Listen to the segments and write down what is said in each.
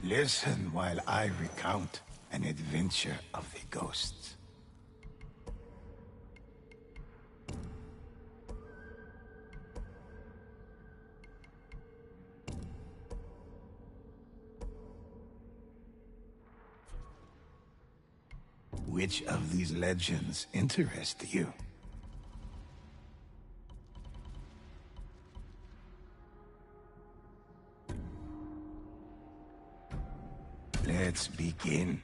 Listen while I recount an adventure of the ghosts. Which of these legends interest you? Let's begin.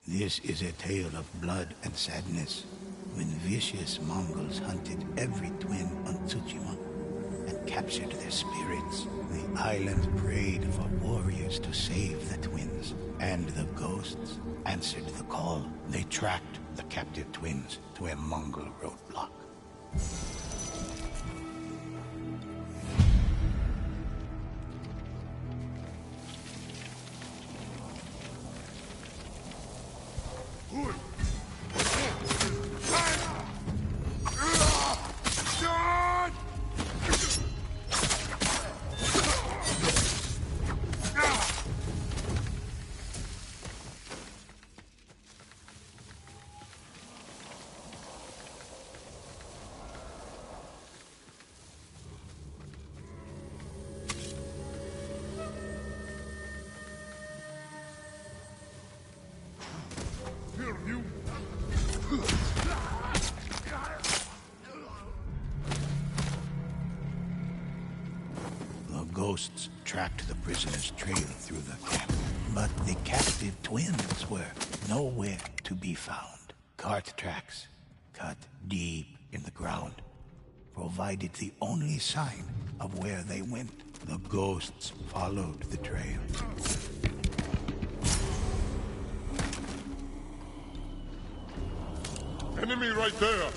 This is a tale of blood and sadness, when vicious Mongols hunted every twin on Tsushima and captured their spirits. The island prayed for warriors to save the twins, and the ghosts answered the call. They tracked the captive twins to a Mongol roadblock. Ghosts tracked the prisoner's trail through the camp, but the captive twins were nowhere to be found. Cart tracks, cut deep in the ground, provided the only sign of where they went. The ghosts followed the trail. Enemy right there!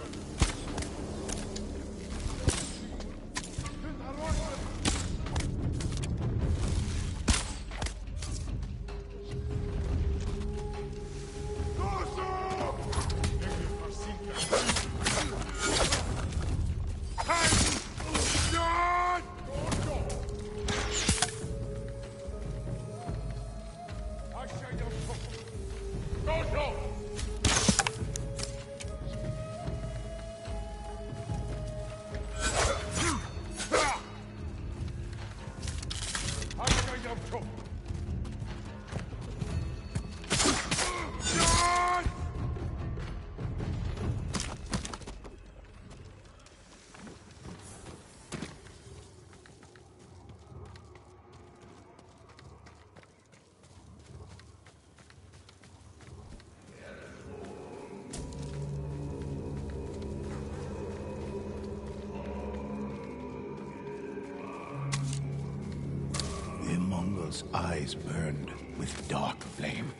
Eyes burned with dark flame,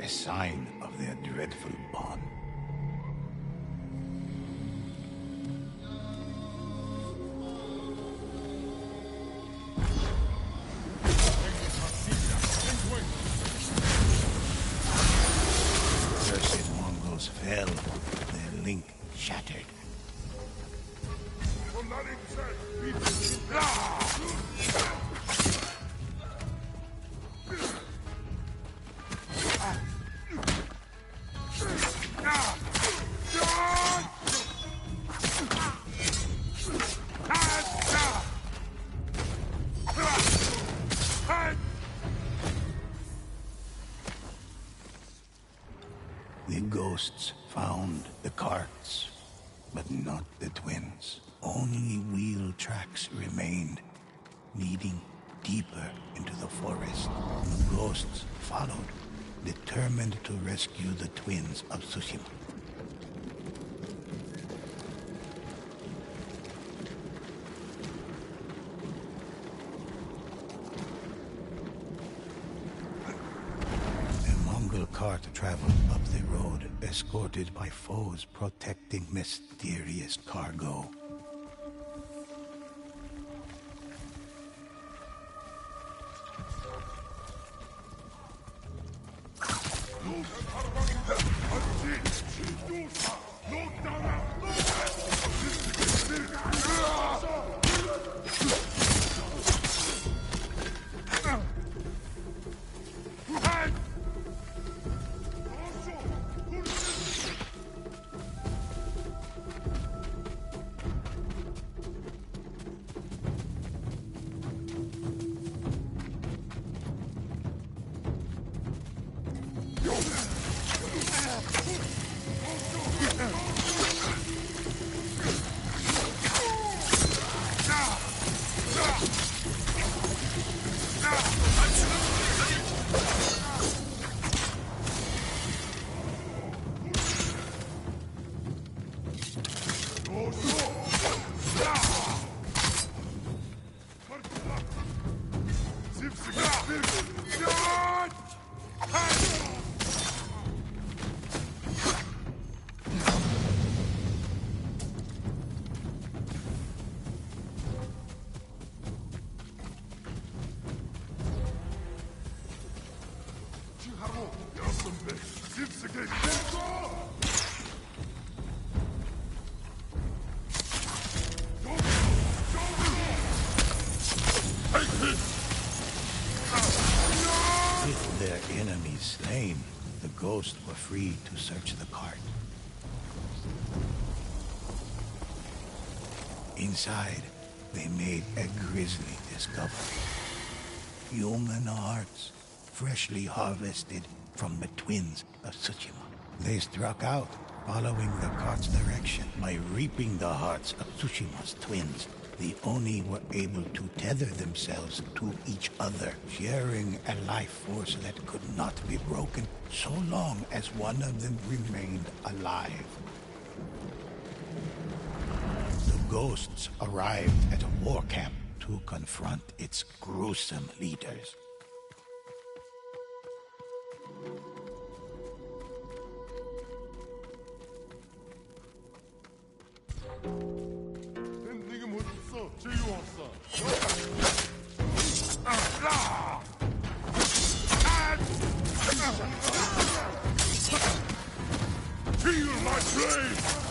a sign of their dreadful bond. Cursed Mongols fell, their link shattered. The ghosts found the carts, but not the twins. Only wheel tracks remained, leading deeper into the forest. The ghosts followed, determined to rescue the twins of Tsushima. travel up the road, escorted by foes protecting mysterious cargo. With their enemies slain, the ghosts were free to search the cart. Inside, they made a grisly discovery. Human hearts, freshly harvested from the twins of Tsushima. They struck out, following the cart's direction. By reaping the hearts of Tsushima's twins, the Oni were able to tether themselves to each other, sharing a life force that could not be broken so long as one of them remained alive. The ghosts arrived at a war camp to confront its gruesome leaders. Feel my blade!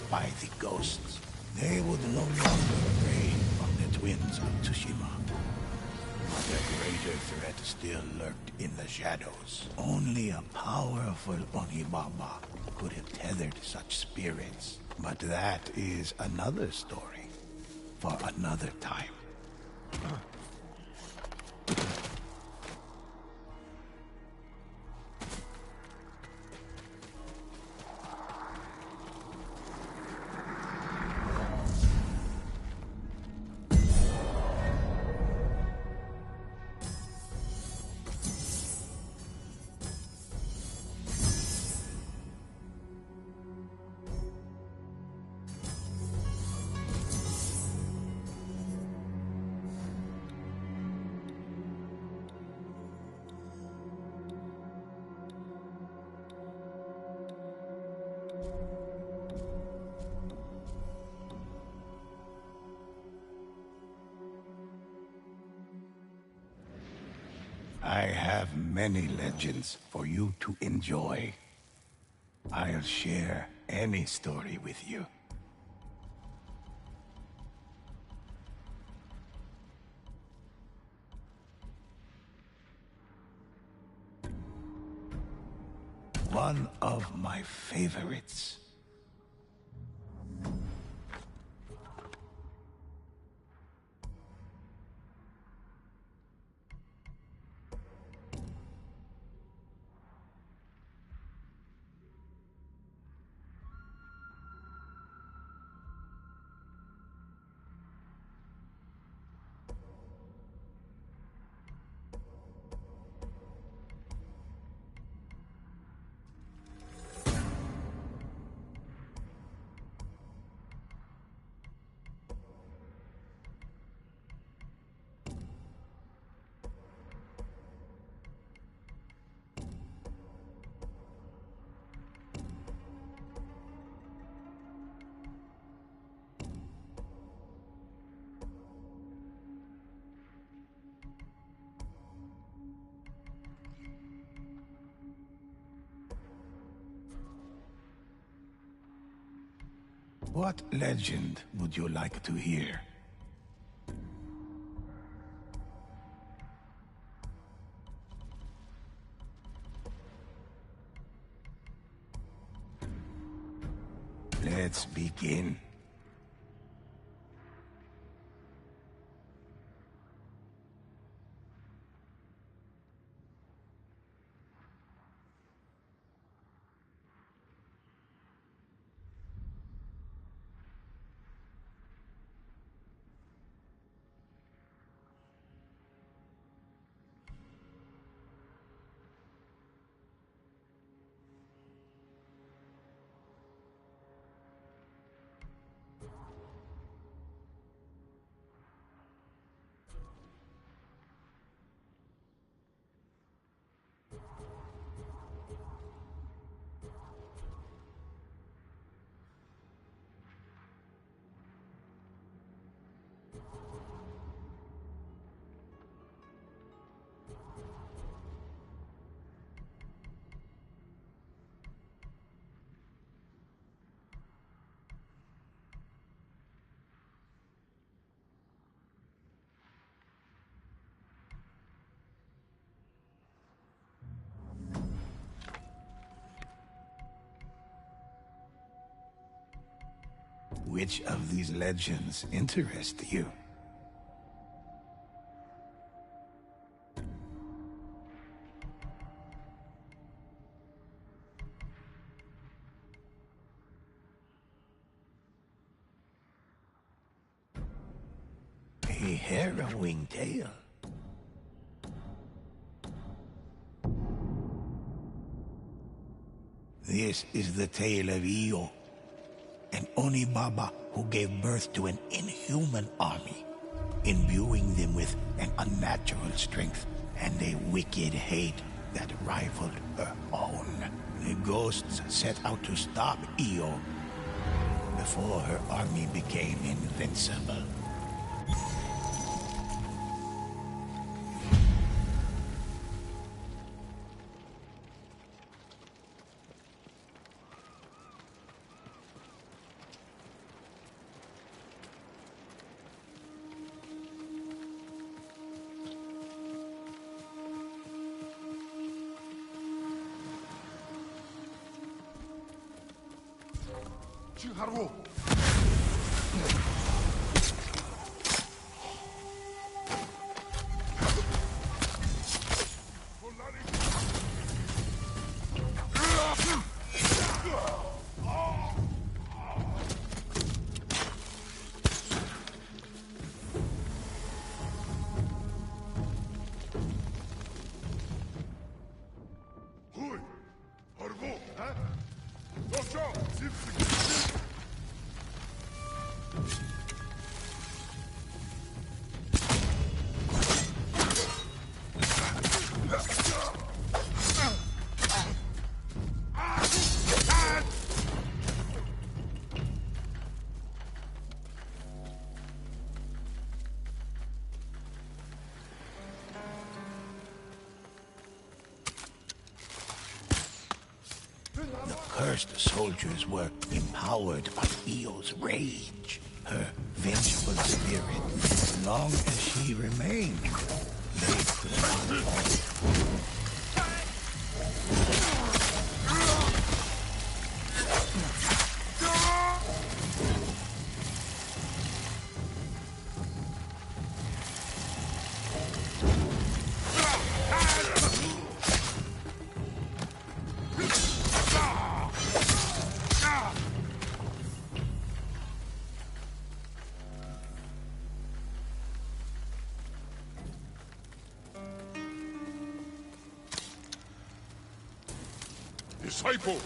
by the ghosts. They would no longer prey on the twins of Tsushima. But a greater threat still lurked in the shadows. Only a powerful Onibaba could have tethered such spirits. But that is another story for another time. I have many legends for you to enjoy. I'll share any story with you. One of my favorites. What legend would you like to hear? Let's begin. Which of these legends interest you? A harrowing tale. This is the tale of Io, an Onibaba who gave birth to an inhuman army, imbuing them with an unnatural strength and a wicked hate that rivaled her own. The ghosts set out to stop Io before her army became invincible. Cursed soldiers were empowered by Io's rage. Her vengeful spirit, as long as she remained, they could not fall. Disciple!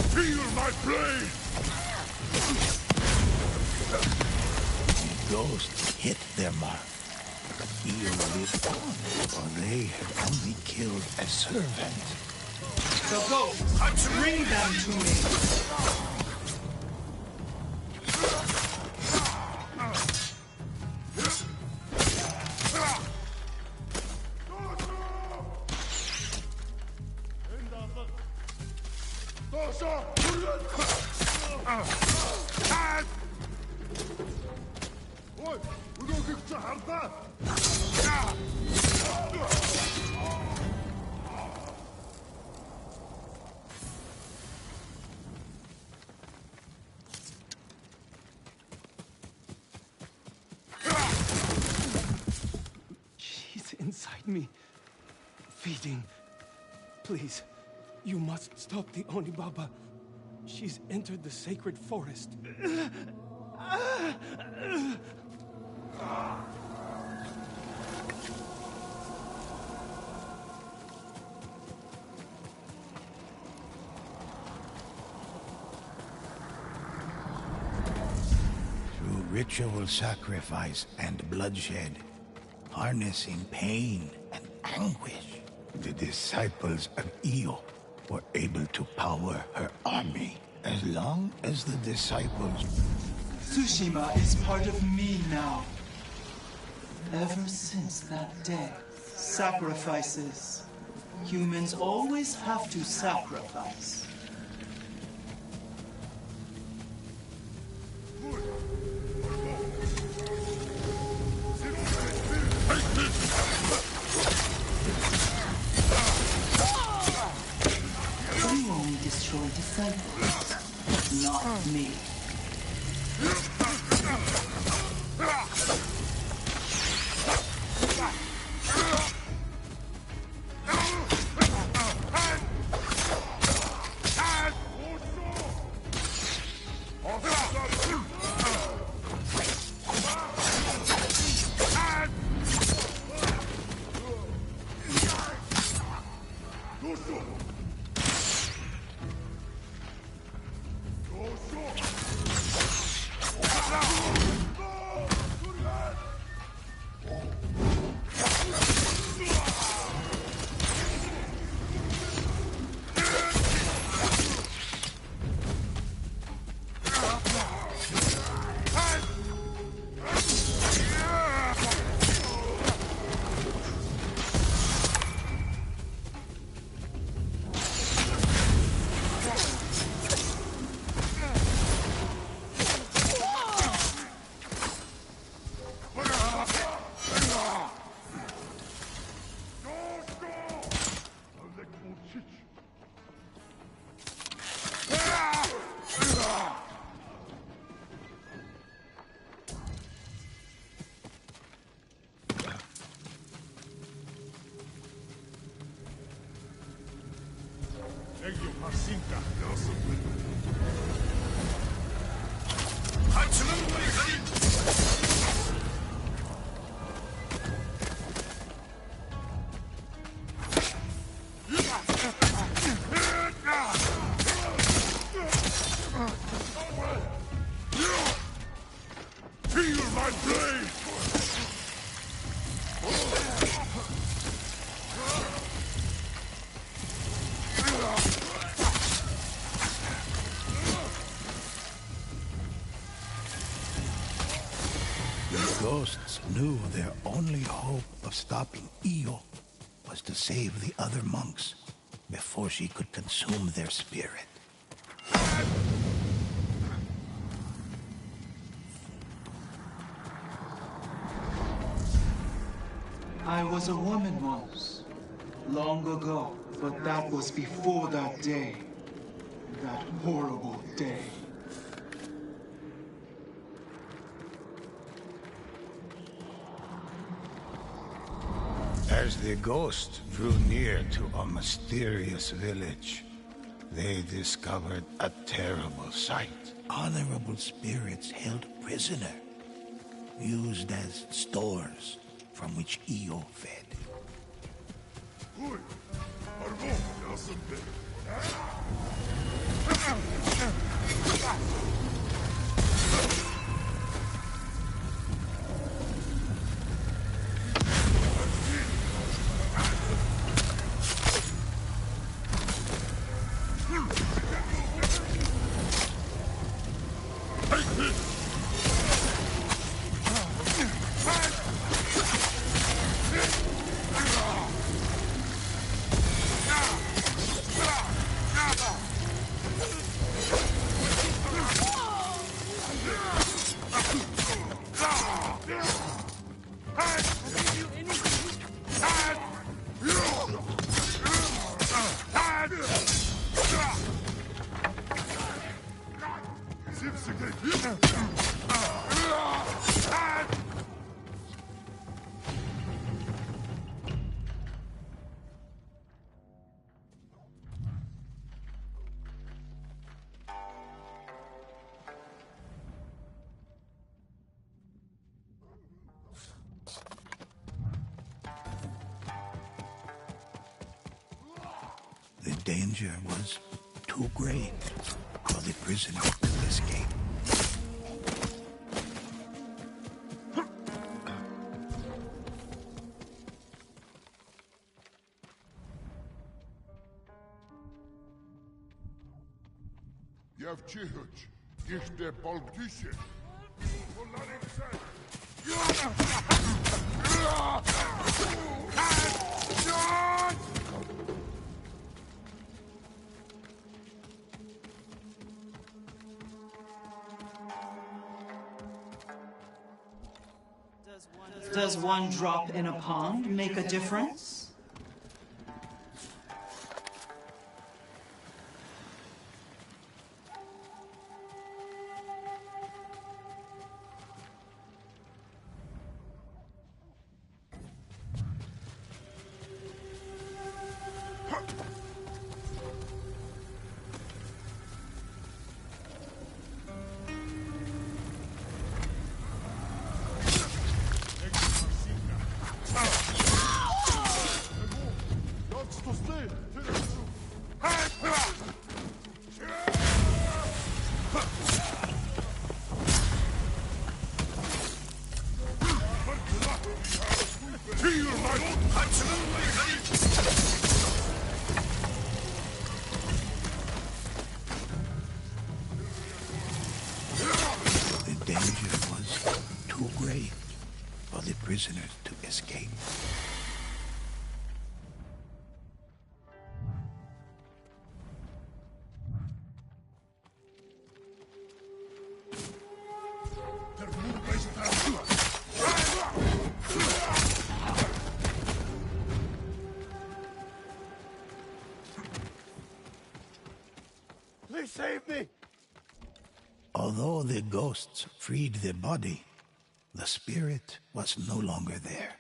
Feel my blade! Ghosts hit their mark. Io lived on, for they had only killed a servant. The ghosts, bring them to me! She's inside me, feeding. Please, you must stop the Onibaba. She's entered the sacred forest. Through ritual sacrifice and bloodshed, harnessing pain and anguish, the disciples of Io were able to power her army. As long as the disciples... Tsushima is part of me now. Ever since that day, sacrifices. Humans always have to sacrifice. We only destroy disciples, not me. Feel my blade! The ghosts knew their only hope of stopping Io was to save the other monks before she could consume their spirit. I was a woman once, long ago, but that was before that day. That horrible day. As the ghosts drew near to a mysterious village, they discovered a terrible sight. Honorable spirits held prisoner, used as stores from which Io fed. Ui! Arvo! Nasıl be? The danger was too great for the prisoner to escape. Явчихыч, гихтэ болгдишэ. Does one drop in a pond make a difference? The danger was too great for the prisoners to escape. Please save me! Although the ghosts freed the body, the spirit was no longer there.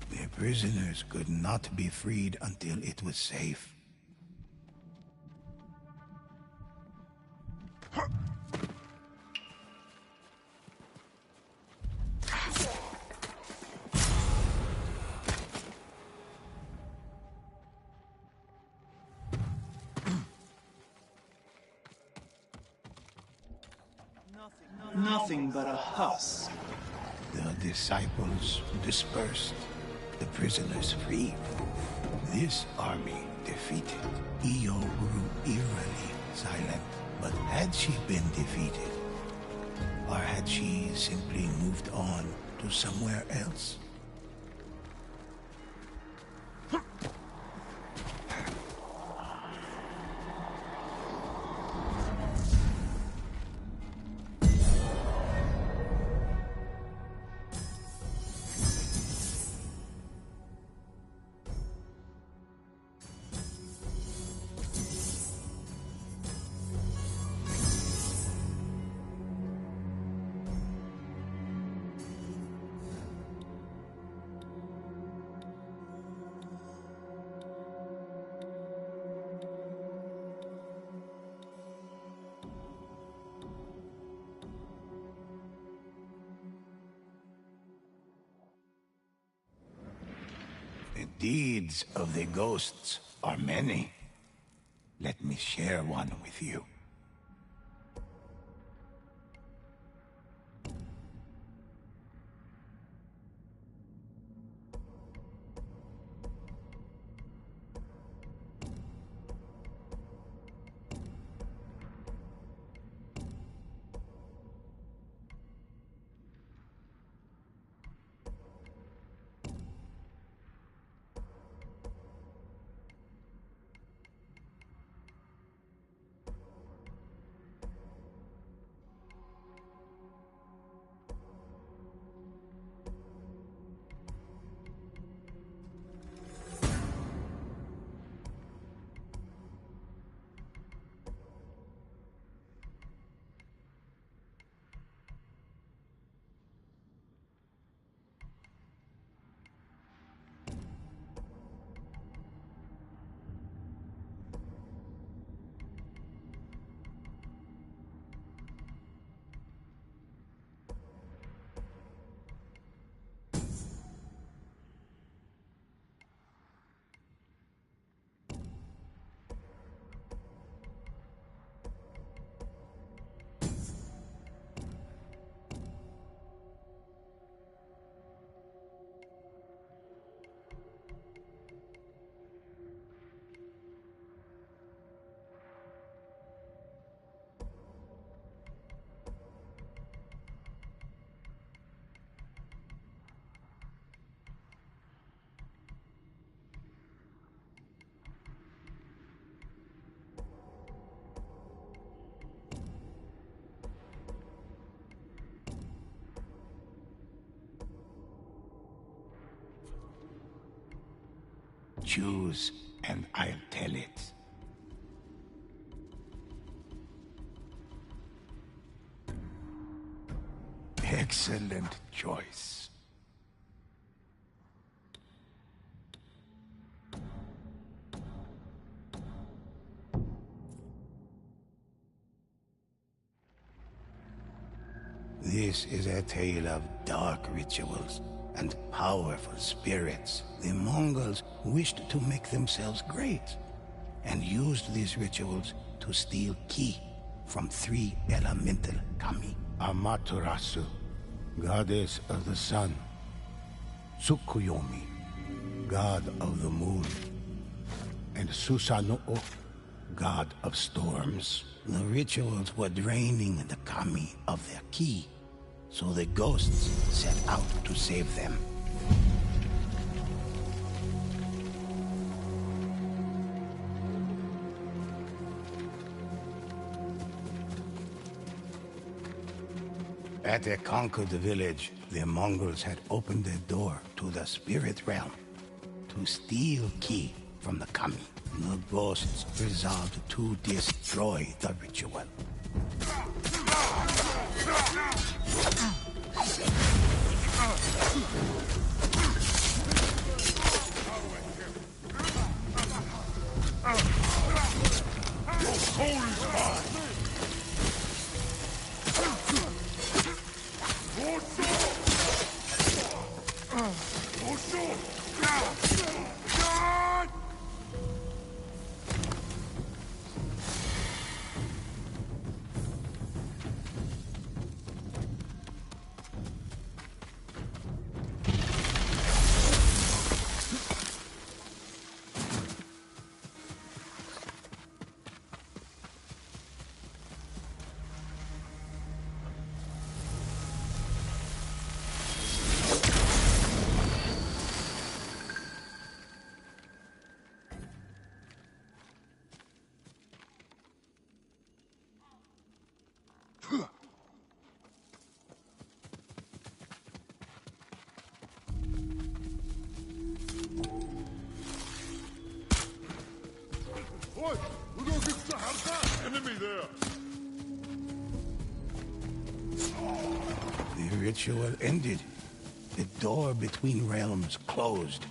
The prisoners could not be freed until it was safe. Nothing but a husk. The disciples dispersed, the prisoners freed. This army defeated. Io grew eerily silent. But had she been defeated? Or had she simply moved on to somewhere else? The deeds of the ghosts are many. Let me share one with you. Choose, and I'll tell it. Excellent choice. This is a tale of dark rituals and powerful spirits. The Mongols wished to make themselves great and used these rituals to steal ki from 3 elemental kami. Amaterasu, goddess of the sun. Tsukuyomi, god of the moon. And Susanoo, god of storms. The rituals were draining the kami of their ki, so the ghosts set out to save them. At a conquered village, the Mongols had opened a door to the spirit realm to steal ki from the kami. The ghosts resolved to destroy the ritual. Oi! Look at the enemy there! The ritual ended. The door between realms closed.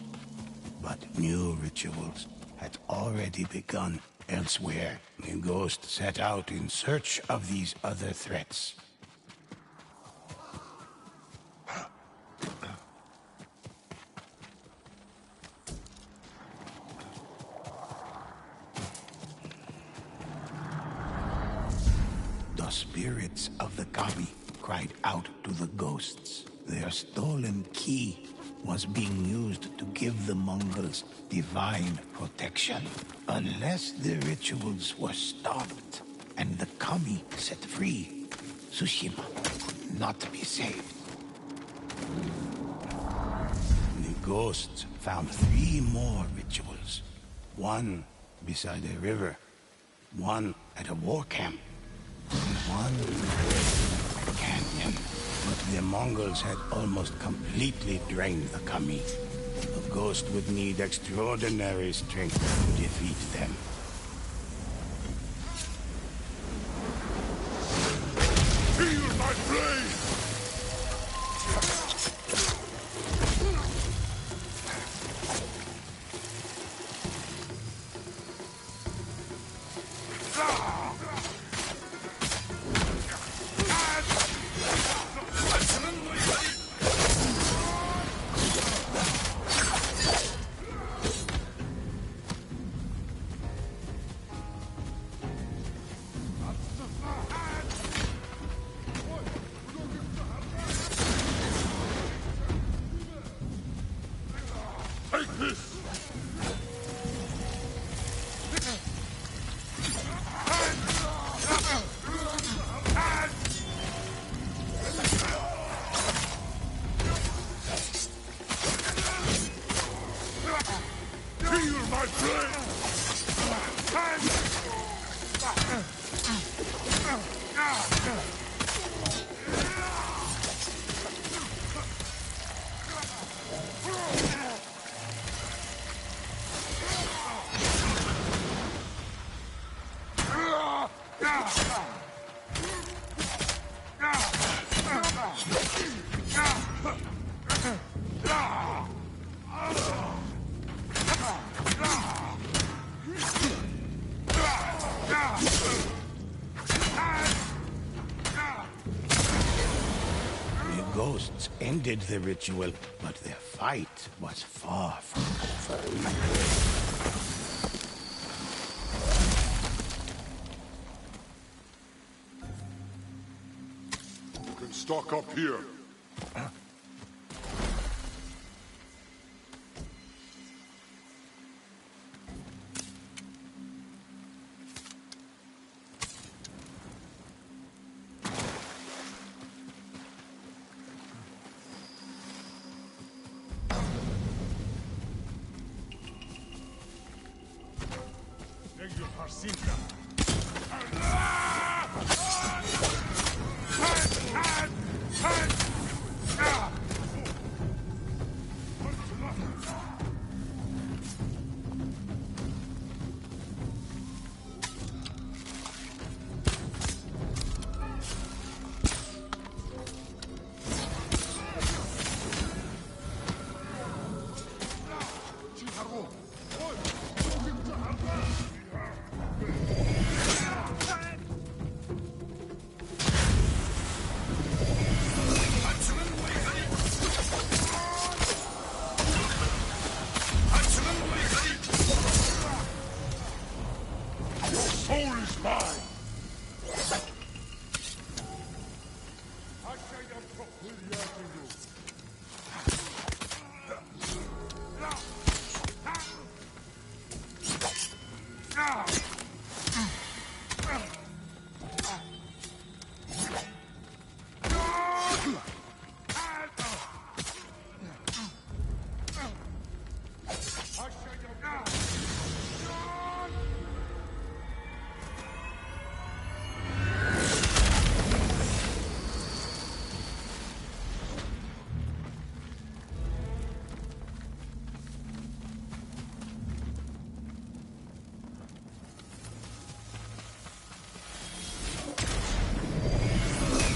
But new rituals had already begun elsewhere. The ghost set out in search of these other threats. The spirits of the kami cried out to the ghosts. Their stolen key was being used to give the Mongols divine protection. Unless the rituals were stopped and the kami set free, Tsushima could not be saved. The ghosts found 3 more rituals. One beside a river, one at a war camp, and one in a canyon. But the Mongols had almost completely drained the kami. The ghost would need extraordinary strength to defeat them. Feel my blade! Take this! Feel my blade! The ghosts ended the ritual, but their fight was far from over. You can stock up here.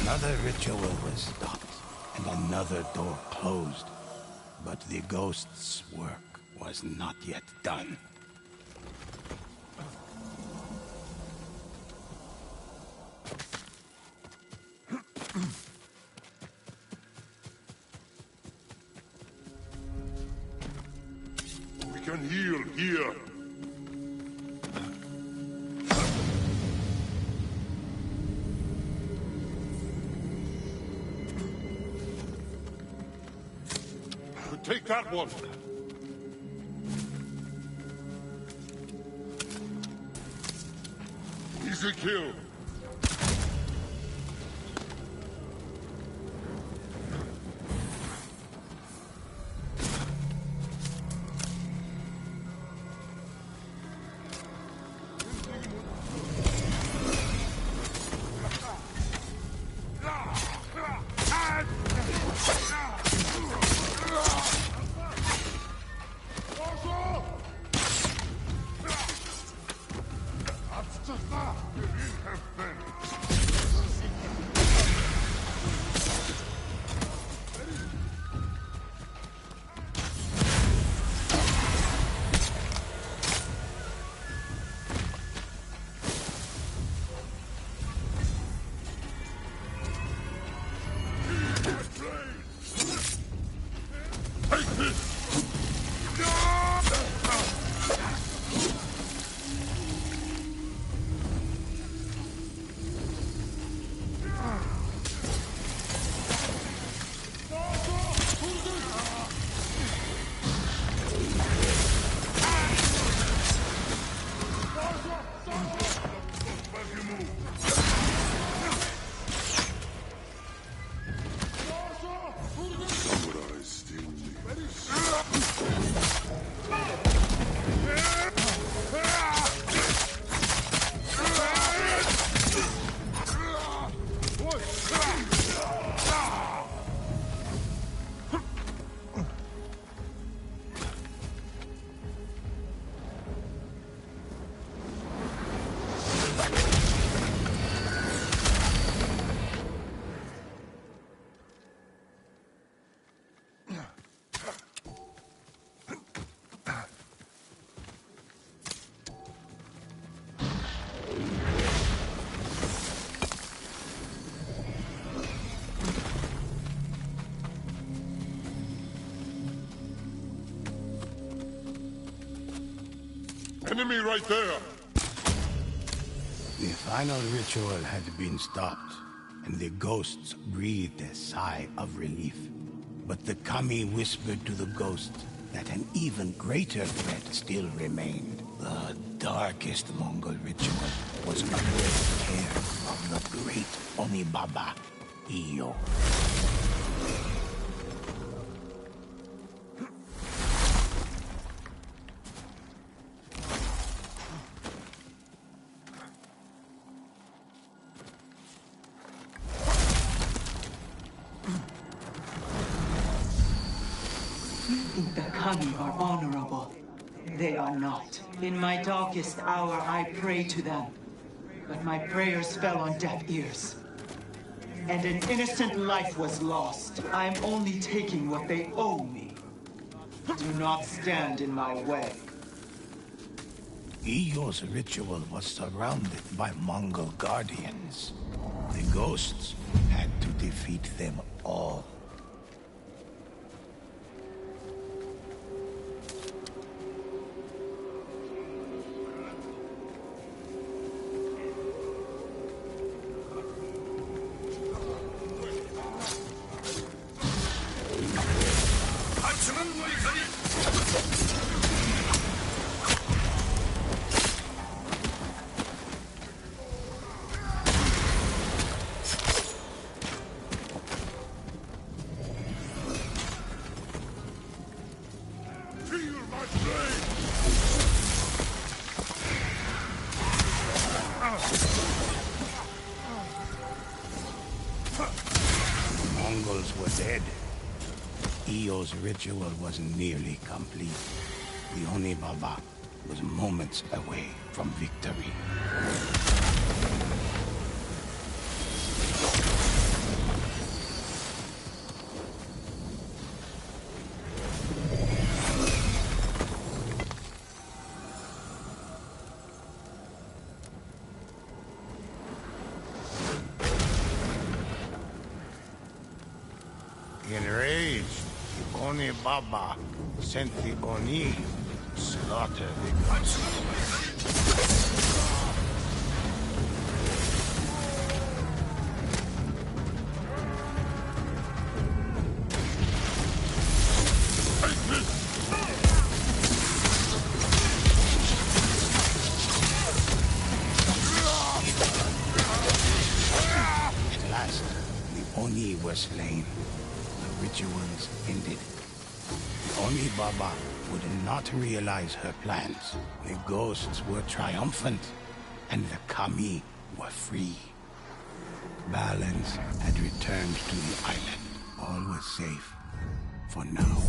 Another ritual was stopped, and another door closed. But the ghost's work was not yet done. We can heal here. Take that one. Easy kill. Enemy right there! The final ritual had been stopped, and the ghosts breathed a sigh of relief. But the kami whispered to the ghost that an even greater threat still remained. The darkest Mongol ritual was under the care of the great Onibaba, Iyo. The Kami are honorable. They are not. In my darkest hour, I prayed to them. But my prayers fell on deaf ears. And an innocent life was lost. I am only taking what they owe me. Do not stand in my way. Iyo's ritual was surrounded by Mongol guardians. The ghosts had to defeat them all. Dead. Iyo's ritual was nearly complete. The Onibaba was moments away from victory. Enraged, the Oni Baba sent the Oni to slaughter the gods. At last, the Oni were slain. The rituals ended. The Oni Baba would not realize her plans. The ghosts were triumphant, and the Kami were free. Balance had returned to the island. All was safe. For now.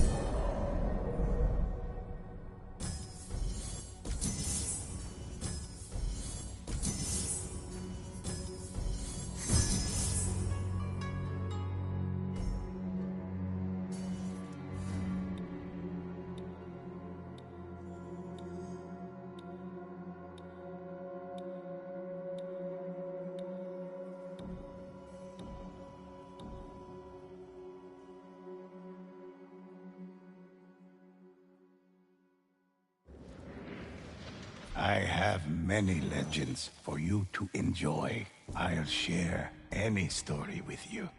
I have many legends for you to enjoy. I'll share any story with you.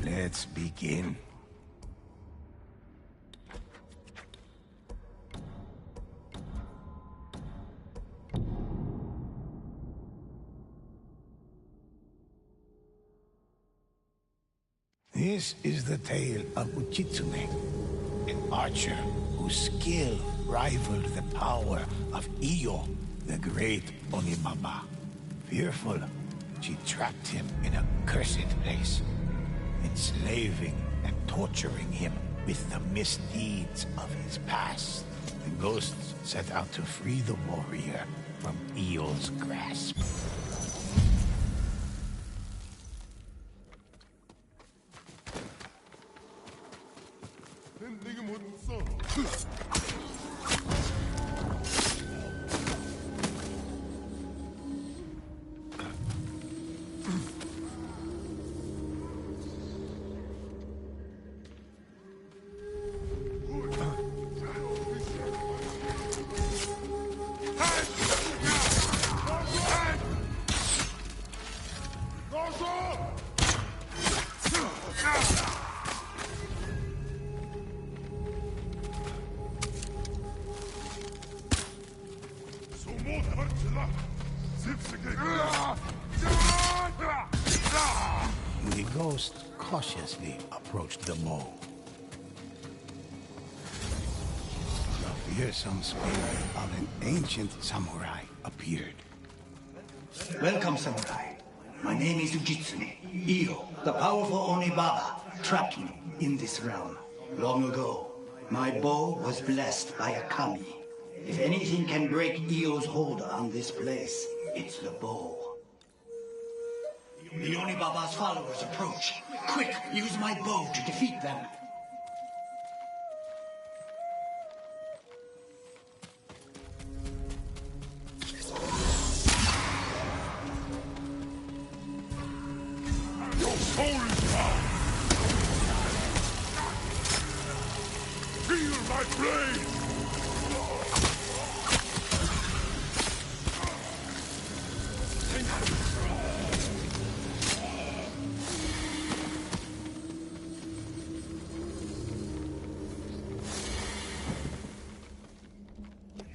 Let's begin. This is the tale of Uchitsune, an archer whose skill rivaled the power of Iyo, the great Onibaba. Fearful, she trapped him in a cursed place, enslaving and torturing him with the misdeeds of his past. The ghosts set out to free the warrior from Iyo's grasp. The ghost cautiously approached the bow. The fearsome spirit of an ancient samurai appeared. Welcome, samurai. My name is Uchitsune. Iyo, the powerful Onibaba, trapped me in this realm. Long ago, my bow was blessed by a kami. If anything can break Iyo's hold on this place, it's the bow. The Onibaba's followers approach. Quick, use my bow to defeat them. Your soul is mine! Feel my blade!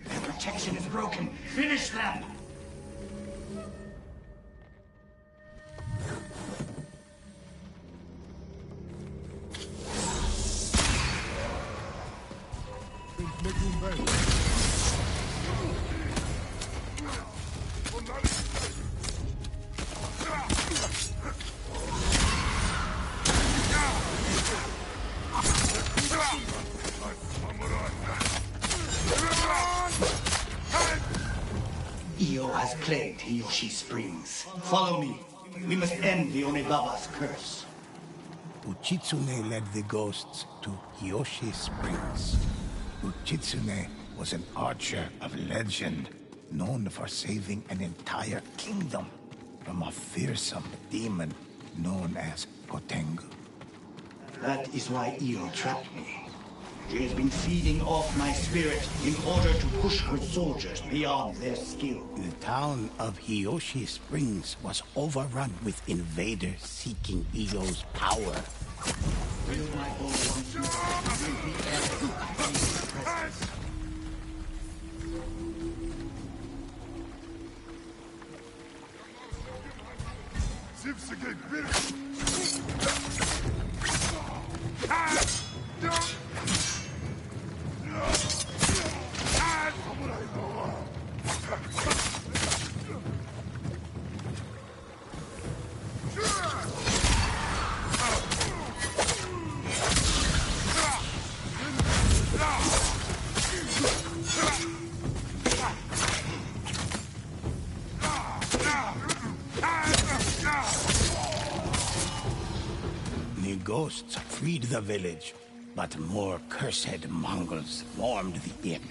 Their protection is broken. Finish them! Iyo has plagued Hiyoshi Springs. Follow me. We must end the Onibaba's curse. Uchitsune led the ghosts to Hiyoshi Springs. Uchitsune was an archer of legend, known for saving an entire kingdom from a fearsome demon known as Potengu. That is why Io trapped me. She has been feeding off my spirit in order to push her soldiers beyond their skill. The town of Hiyoshi Springs was overrun with invaders seeking Io's power. Will my bow once will be ever in his presence. The ghosts freed the village, but more cursed Mongols swarmed the inn.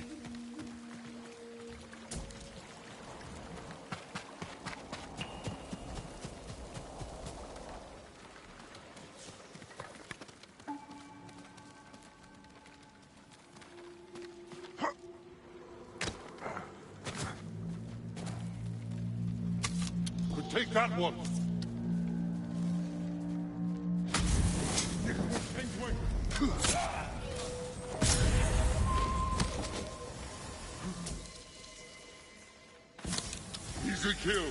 Could take that one. Easy kill.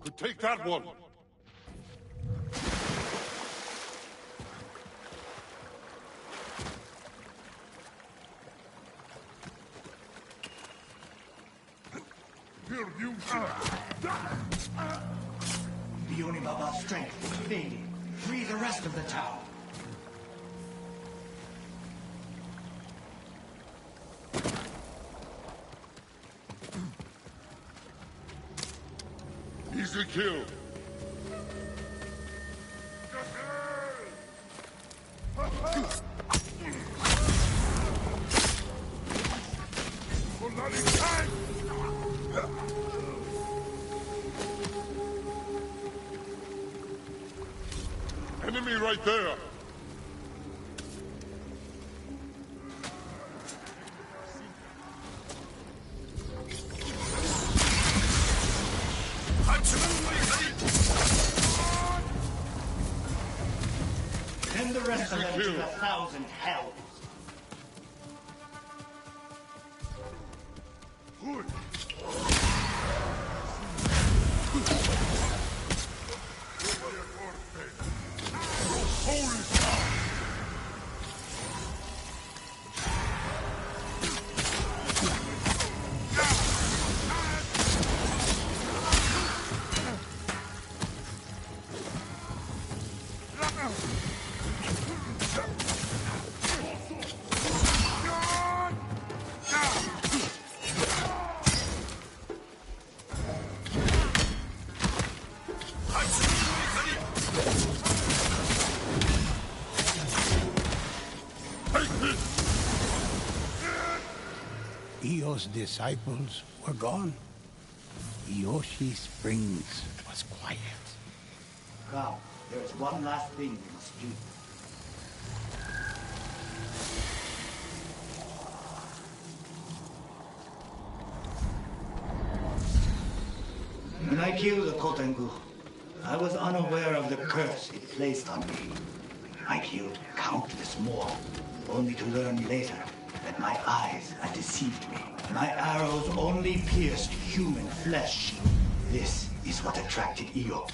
Could take that one. Here, you. The Onibaba's strength is fading. Free the rest of the town. Easy kill. Enemy right there. Send the rest of them to the 1,000 hells. Io's disciples were gone. Hiyoshi Springs was quiet. Now, there is one last thing we must do. killed the Kotengu. I was unaware of the curse it placed on me. I killed countless more, only to learn later that my eyes had deceived me. My arrows only pierced human flesh. This is what attracted Io.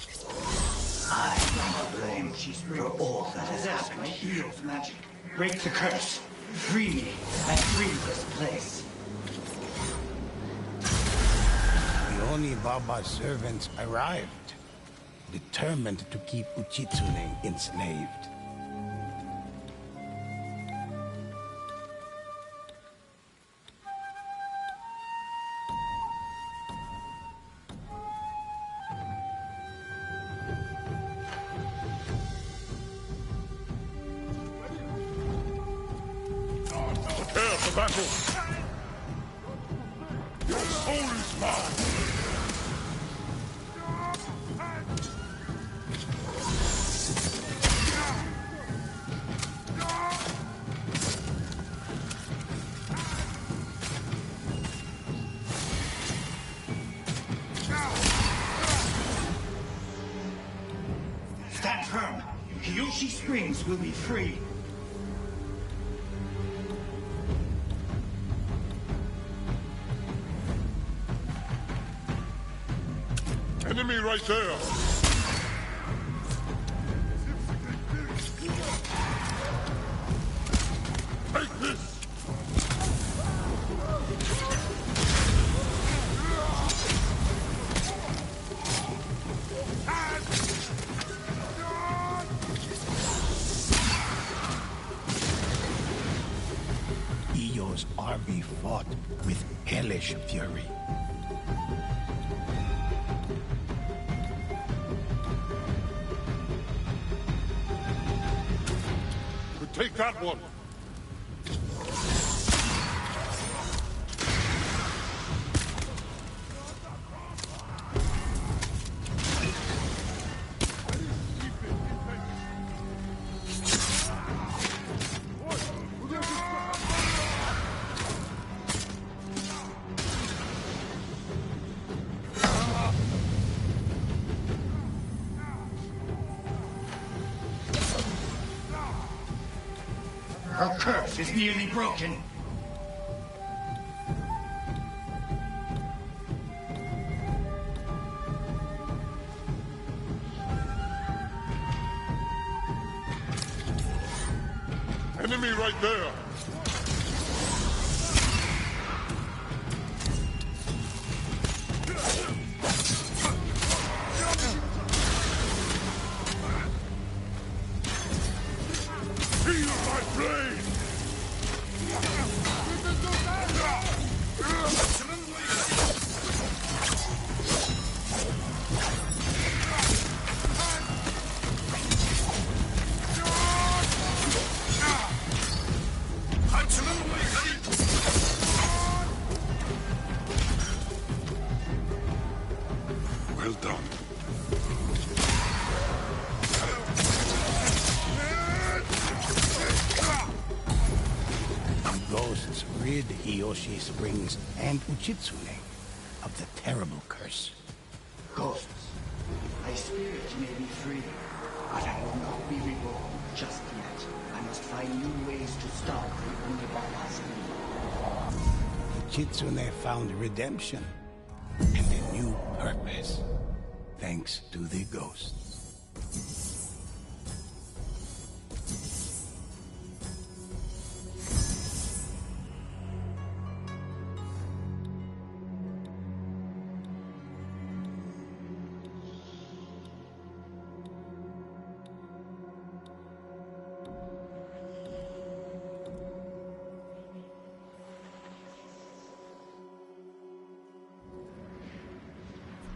I am to blame for all that has happened. Io's magic. Break the curse. Free me and free this place. The Oni-Baba's servants arrived, determined to keep Uchitsune enslaved. Prepare for battle! Your soul is mine! Stand firm. Kyoshi Springs will be free. Enemy right there! Take this! Io's army fought with hellish fury. Could take that one! Her curse is nearly broken. Enemy right there! Feel my blade! Well done. The ghosts rid Hiyoshi Springs and Uchitsune of the terrible curse. Ghosts, my spirit may be free, but I will not be reborn just yet. I must find new ways to stop the Onibaba's evil. Uchitsune found redemption and a new purpose, thanks to the ghosts.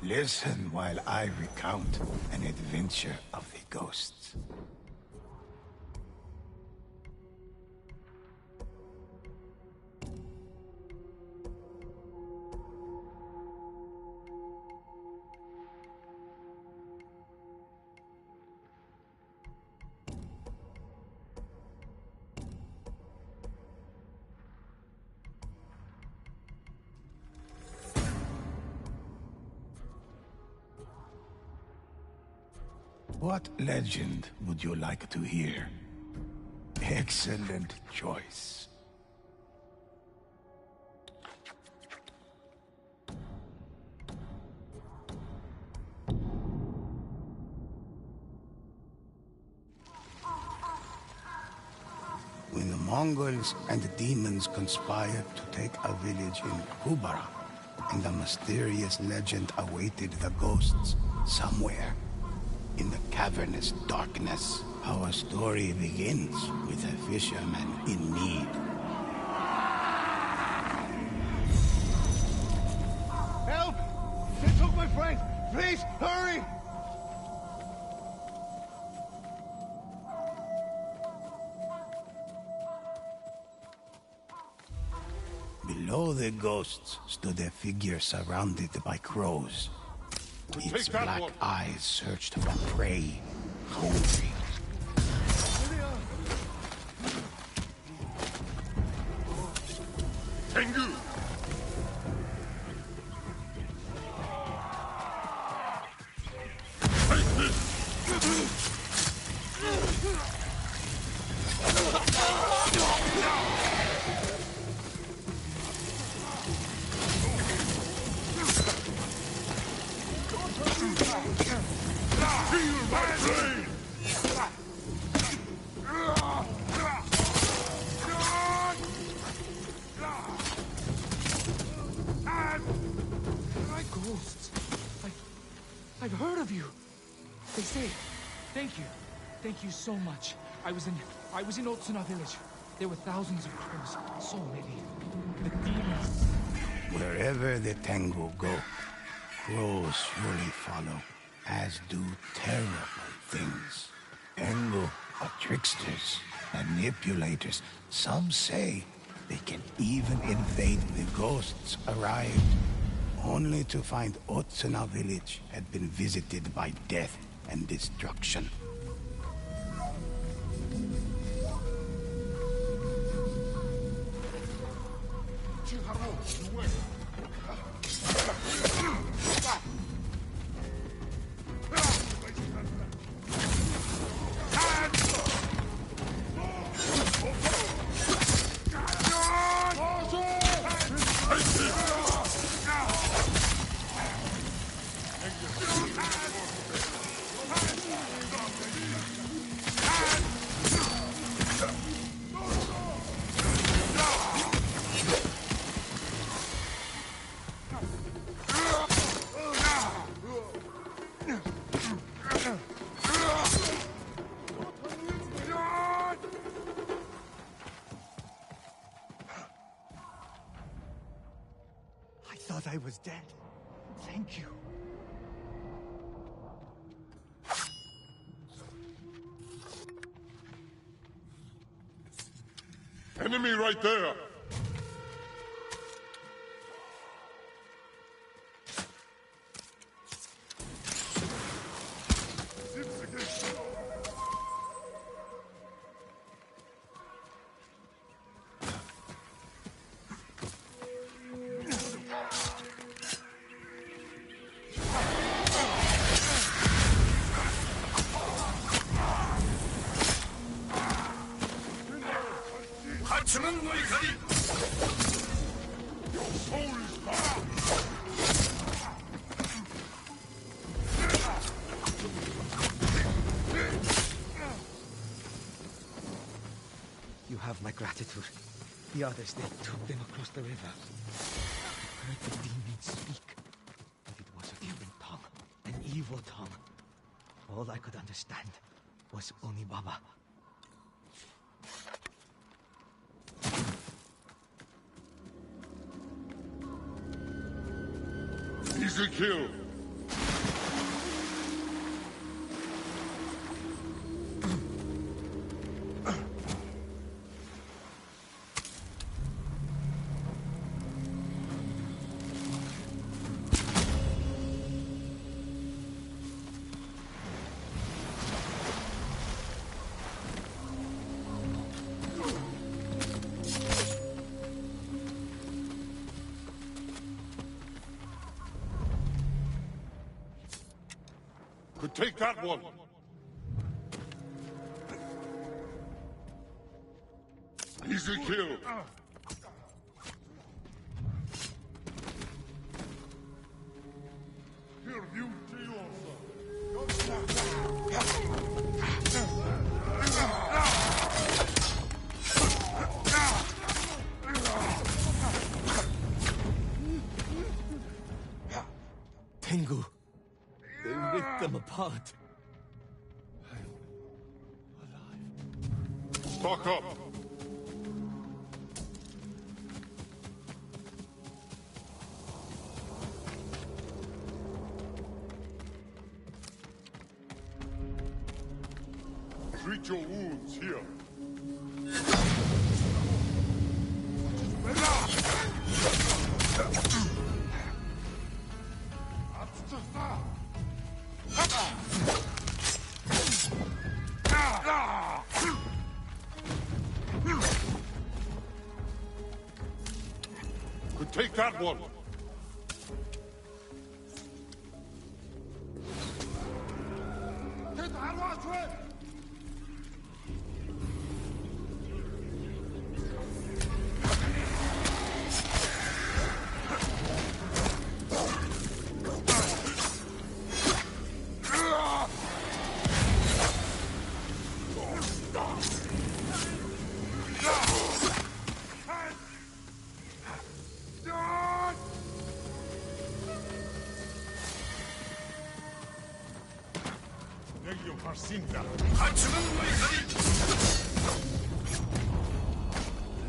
Listen while I recount an adventure of the ghosts. What legend would you like to hear? Excellent choice. When the Mongols and the demons conspired to take a village in Kubara, and a mysterious legend awaited the ghosts somewhere in the cavernous darkness. Our story begins with a fisherman in need. Help! They took my friend! Please, hurry! Below the ghosts stood a figure surrounded by crows. Its Take that black one. eyes searched for prey, hungry. Tengu! Take this! Feel my blade! Ghosts. I've heard of you. They say, thank you. Thank you so much. I was in Otsuna village. There were thousands of crows. So many. The demons. Wherever the Tengu go, crows surely follow, as do terrible things. Tengu are tricksters, manipulators. Some say they can even invade the ghosts arrived, only to find Otsuna village had been visited by death and destruction. I thought I was dead. Thank you. Enemy right there! You have my gratitude. The others, they took them across the river. I heard the demons speak, but it was a different tongue, an evil tongue. All I could understand was Onibaba. Easy kill! Could take that one! Easy kill. Here, you Tengu. They ripped them apart. stock up. Treat your wounds here. Could take that one.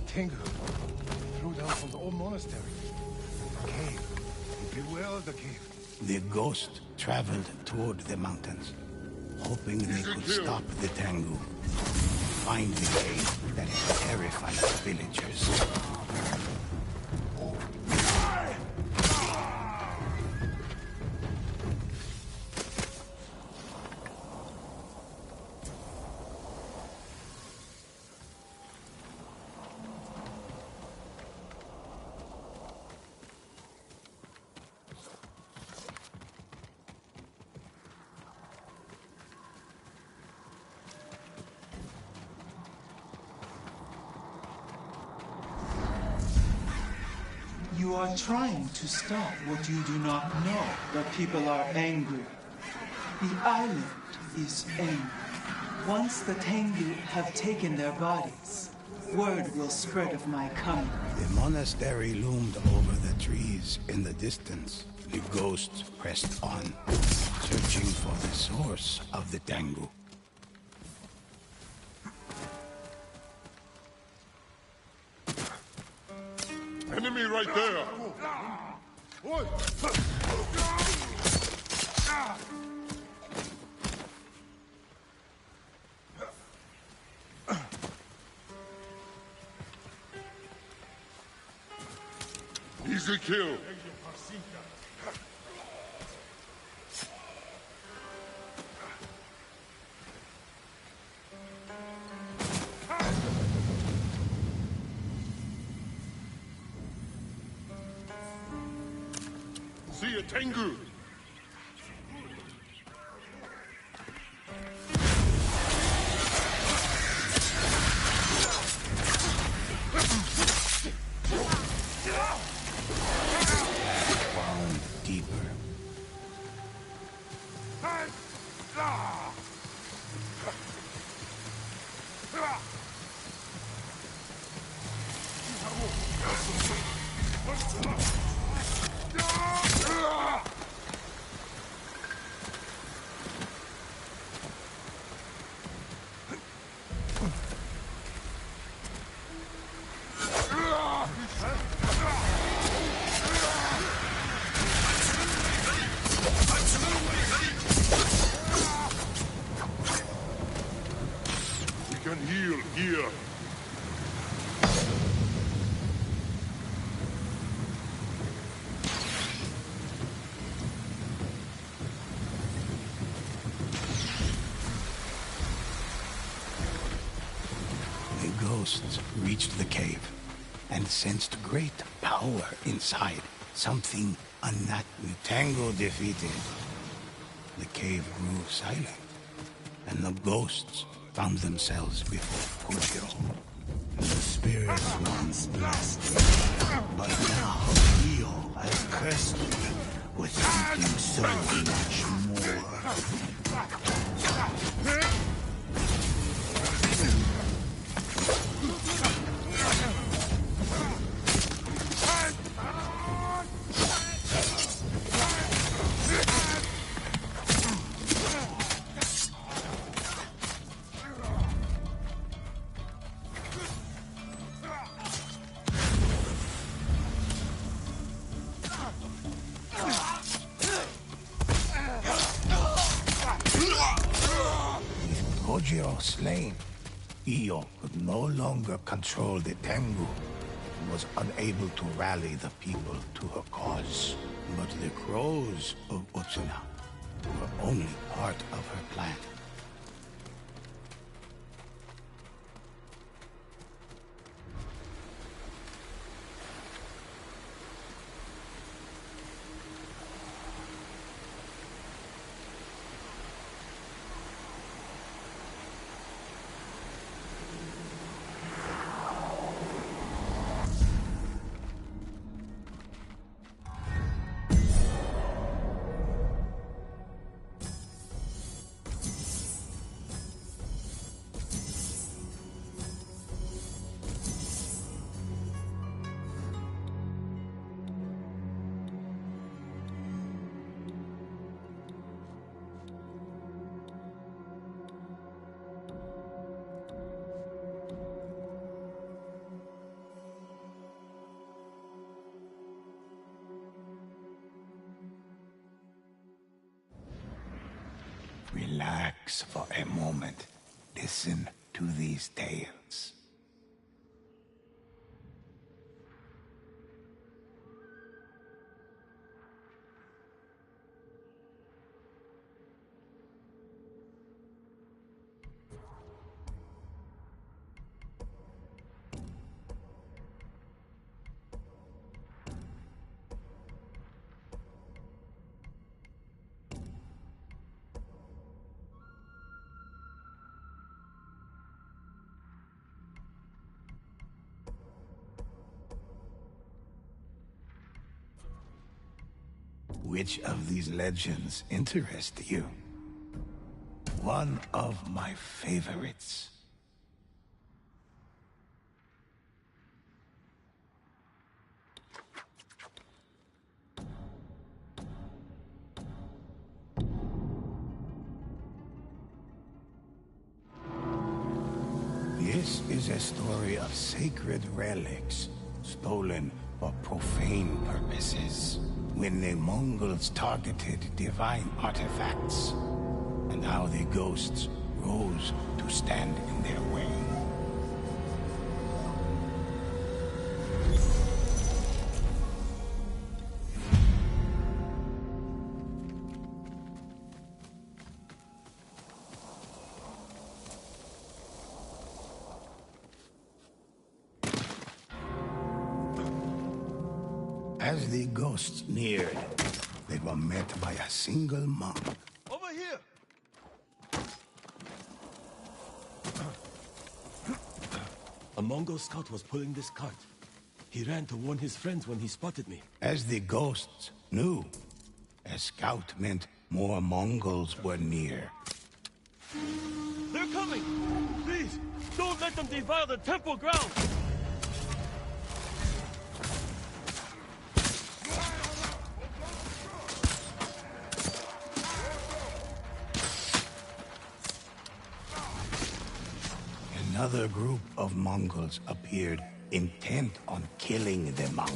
Tengu threw down from the old monastery. The cave. Beware the cave. The ghost traveled toward the mountains, hoping they could stop the Tengu, find the cave that had terrified the villagers. You are trying to stop what you do not know. The people are angry. The island is angry. Once the Tengu have taken their bodies, word will spread of my coming. The monastery loomed over the trees in the distance. The ghosts pressed on, searching for the source of the Tengu. Enemy right there! Easy kill! See a Tengu! Wound deeper. We can heal here. The ghosts reached the cave and sensed great power inside. Something unnatural. The Tengu defeated. The cave grew silent, and the ghosts found themselves before Kujiro. The spirits once blessed me, but now Io has cursed me with something so much more. Slain, Io could no longer control the Tengu and was unable to rally the people to her cause. But the crows of Utsuna were only part of her plan. Relax for a moment. Listen to these tales. Which of these legends interest you? One of my favorites. This is a story of sacred relics stolen for profane purposes. When the Mongols targeted divine artifacts, and how the ghosts rose to stand in their way. As the ghosts neared, they were met by a single monk. Over here! A Mongol scout was pulling this cart. He ran to warn his friends when he spotted me. As the ghosts knew, a scout meant more Mongols were near. They're coming! Please, don't let them defile the temple ground! Another group of Mongols appeared, intent on killing the monk.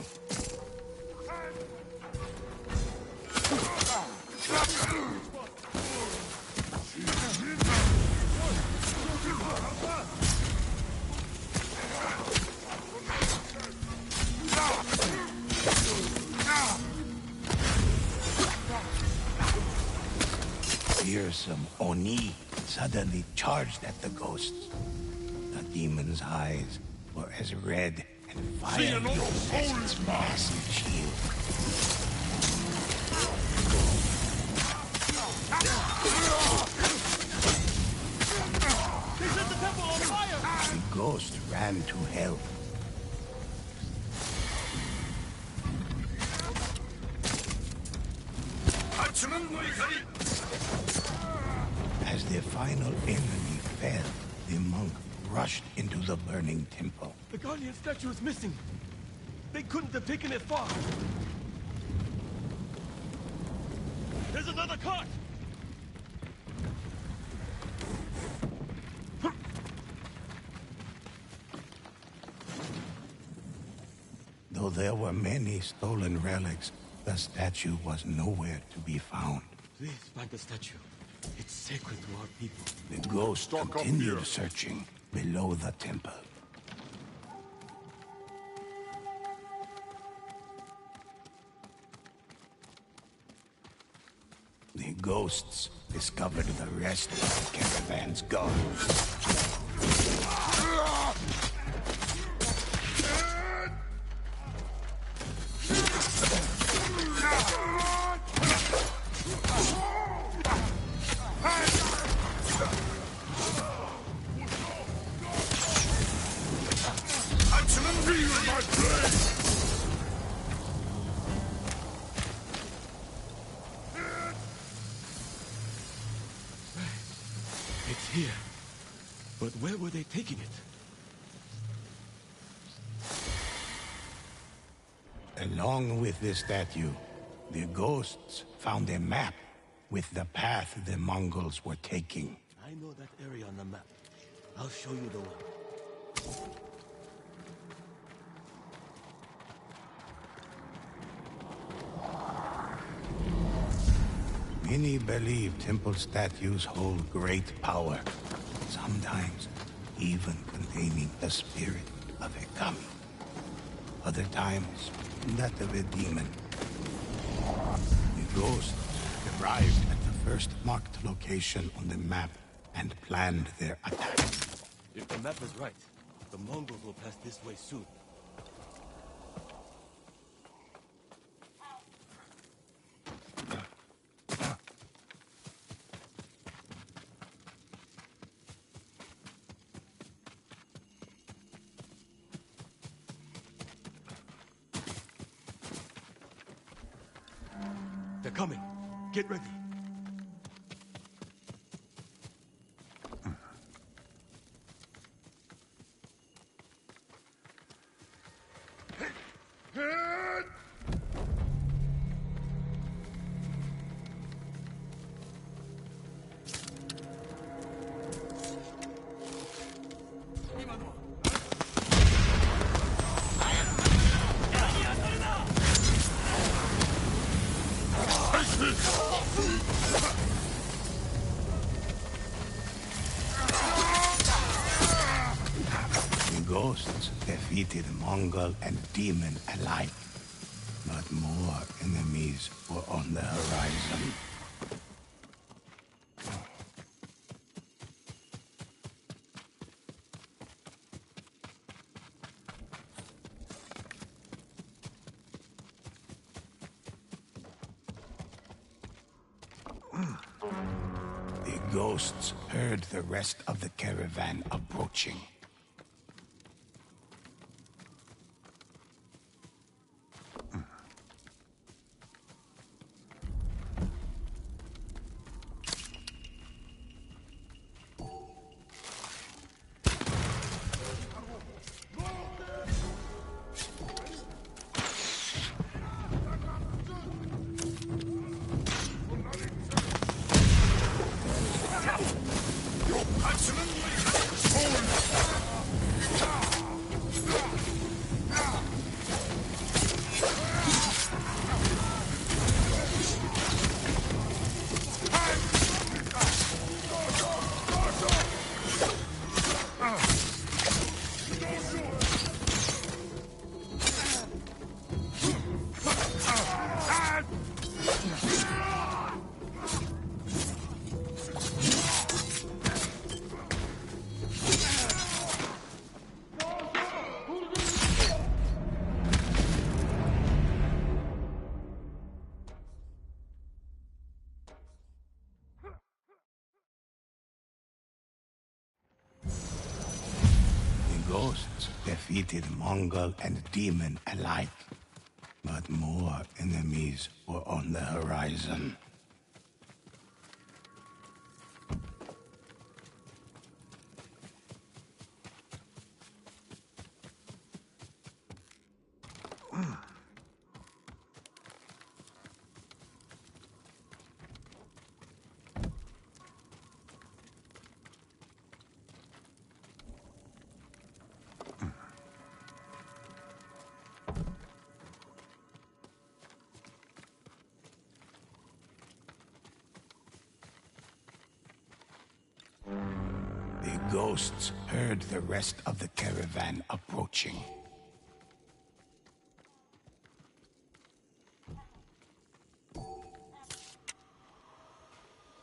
Fearsome Oni suddenly charged at the ghosts. The demon's eyes were as red and fiery as its massive shield. They set the temple on fire! The ghosts ghosts ran to hell. As the final enemy fell, the monk rushed into the burning temple. The guardian statue is missing. They couldn't have taken it far. There's another cart! Though there were many stolen relics, the statue was nowhere to be found. Please find the statue. It's sacred to our people. The ghost Stock up continued here. searching below the temple. The ghosts discovered the rest of the caravan's guards. It's here. But where were they taking it? Along with the statue, the ghosts found a map with the path the Mongols were taking. I know that area on the map. I'll show you the one. Many believe temple statues hold great power, sometimes even containing the spirit of a kami. Other times, that of a demon. The ghosts arrived at the first marked location on the map and planned their attack. If the map is right, the Mongols will pass this way soon. They're coming. Get ready. The ghosts defeated Mongol and demon alike, but more enemies were on the horizon. The ghosts heard the rest of the caravan approaching. Your passion and sword! defeated Mongol and demon alike. But more enemies were on the horizon. The ghosts heard the rest of the caravan approaching.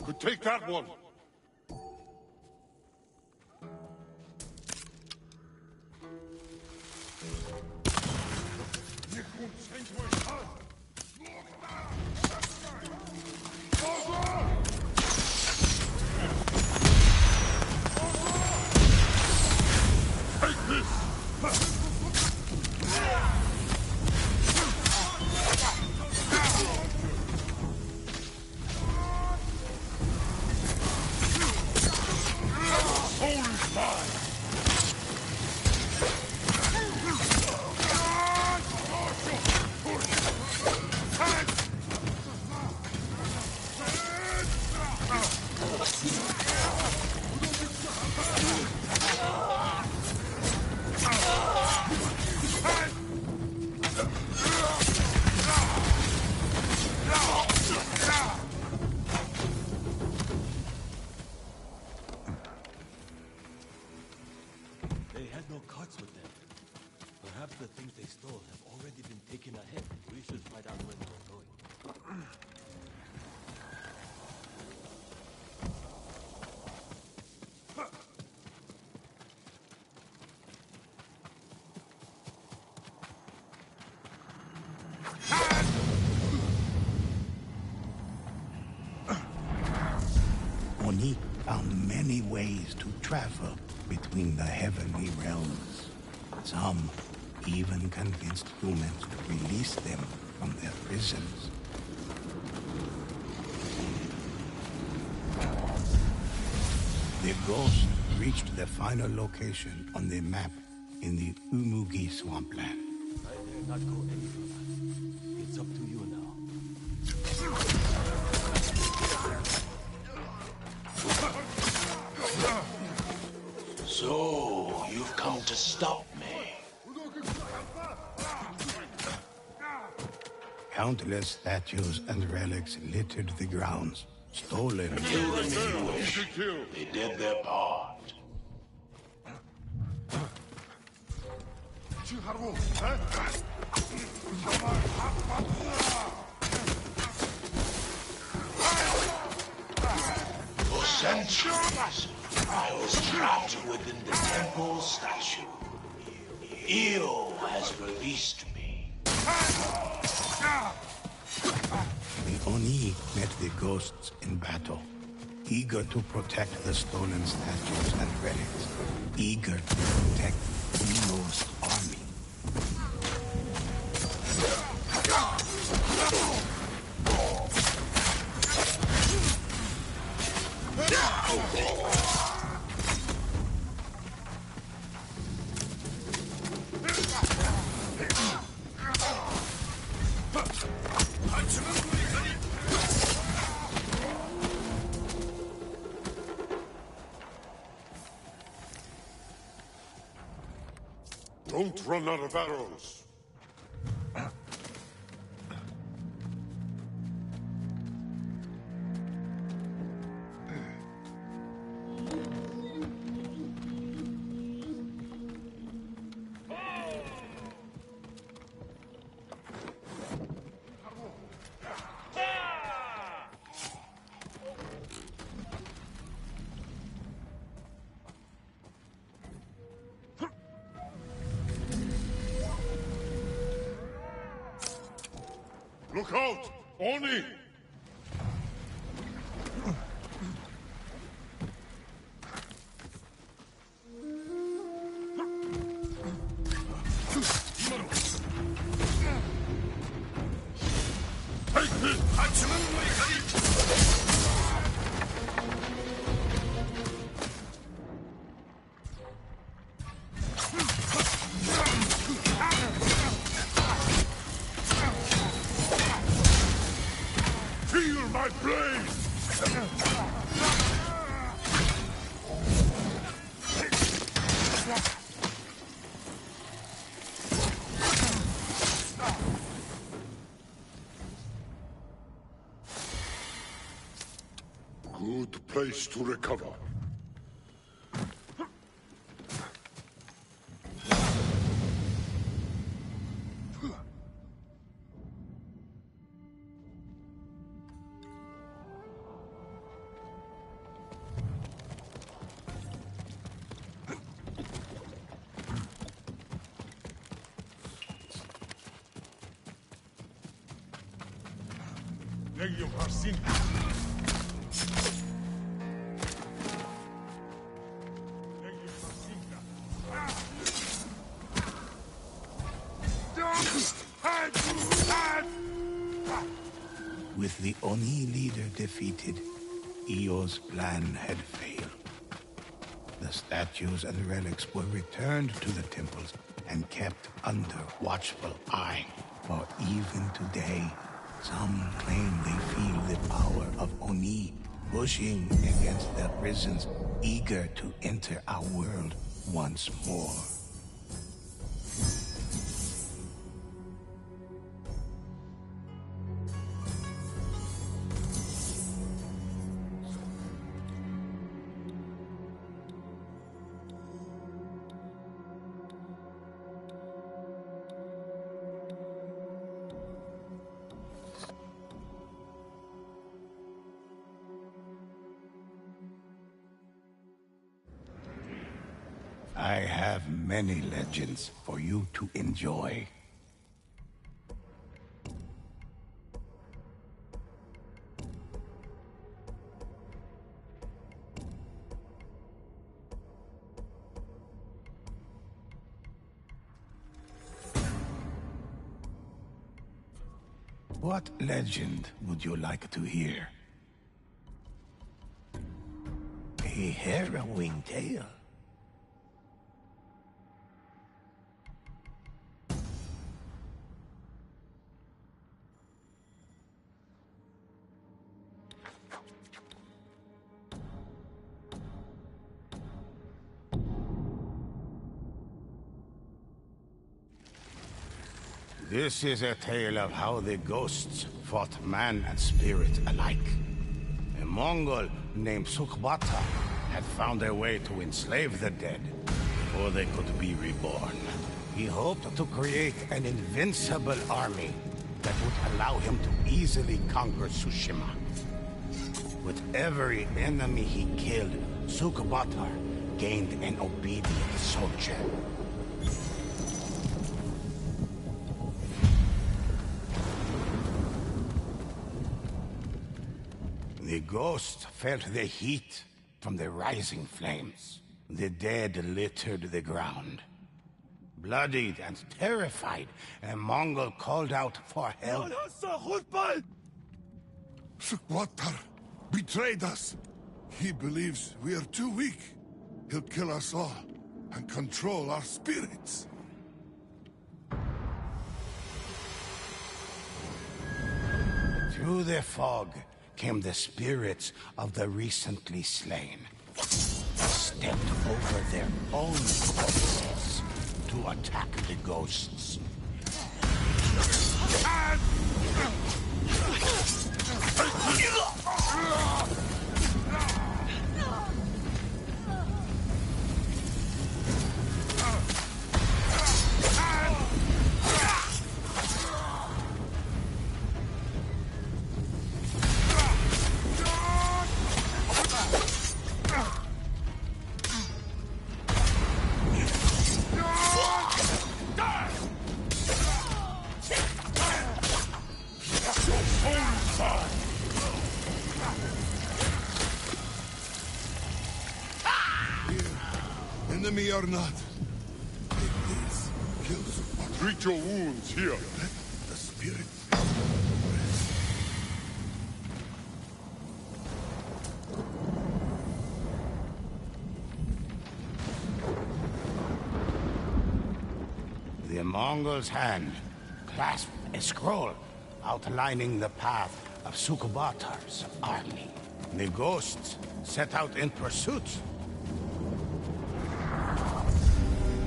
Could take that one. No carts with them. Perhaps the things they stole have already been taken ahead. We should find out where they're going. Oni found many ways to travel between the heavenly realms. Some even convinced humans to release them from their prisons. The ghost reached the final location on the map in the Umugi swampland. I dare not go any further. It's up to you now. So, you've come to stop me. Countless statues and relics littered the grounds, stolen. Kill them if you wish. They did their part. For centuries, I was trapped within the temple statue. Io has released me. The Oni met the ghosts in battle, eager to protect the stolen statues and relics, eager to protect Io's army. Don't run out of arrows. Look out! Oni! place to recover. Legium Harsinta. Legium Harsinta. With the Oni leader defeated, Io's plan had failed. The statues and relics were returned to the temples and kept under watchful eye. For even today, some claim they feel the power of Oni pushing against the prisons, eager to enter our world once more. I have many legends for you to enjoy. What legend would you like to hear? A harrowing tale. This is a tale of how the ghosts fought man and spirit alike. A Mongol named Sukbata had found a way to enslave the dead before they could be reborn. He hoped to create an invincible army that would allow him to easily conquer Tsushima. With every enemy he killed, Sukbata gained an obedient soldier. The ghosts felt the heat from the rising flames. The dead littered the ground. Bloodied and terrified, a Mongol called out for help. Sukwatar betrayed us. He believes we are too weak. He'll kill us all and control our spirits. Through the fog came the spirits of the recently slain. They stepped over their own corpses to attack the ghosts. Enemy or not, take this. Kill Sukwatar. Treat your wounds here. Let the spirit rest. The Mongol's hand clasped a scroll outlining the path of Sukbatar's army. The ghosts set out in pursuit.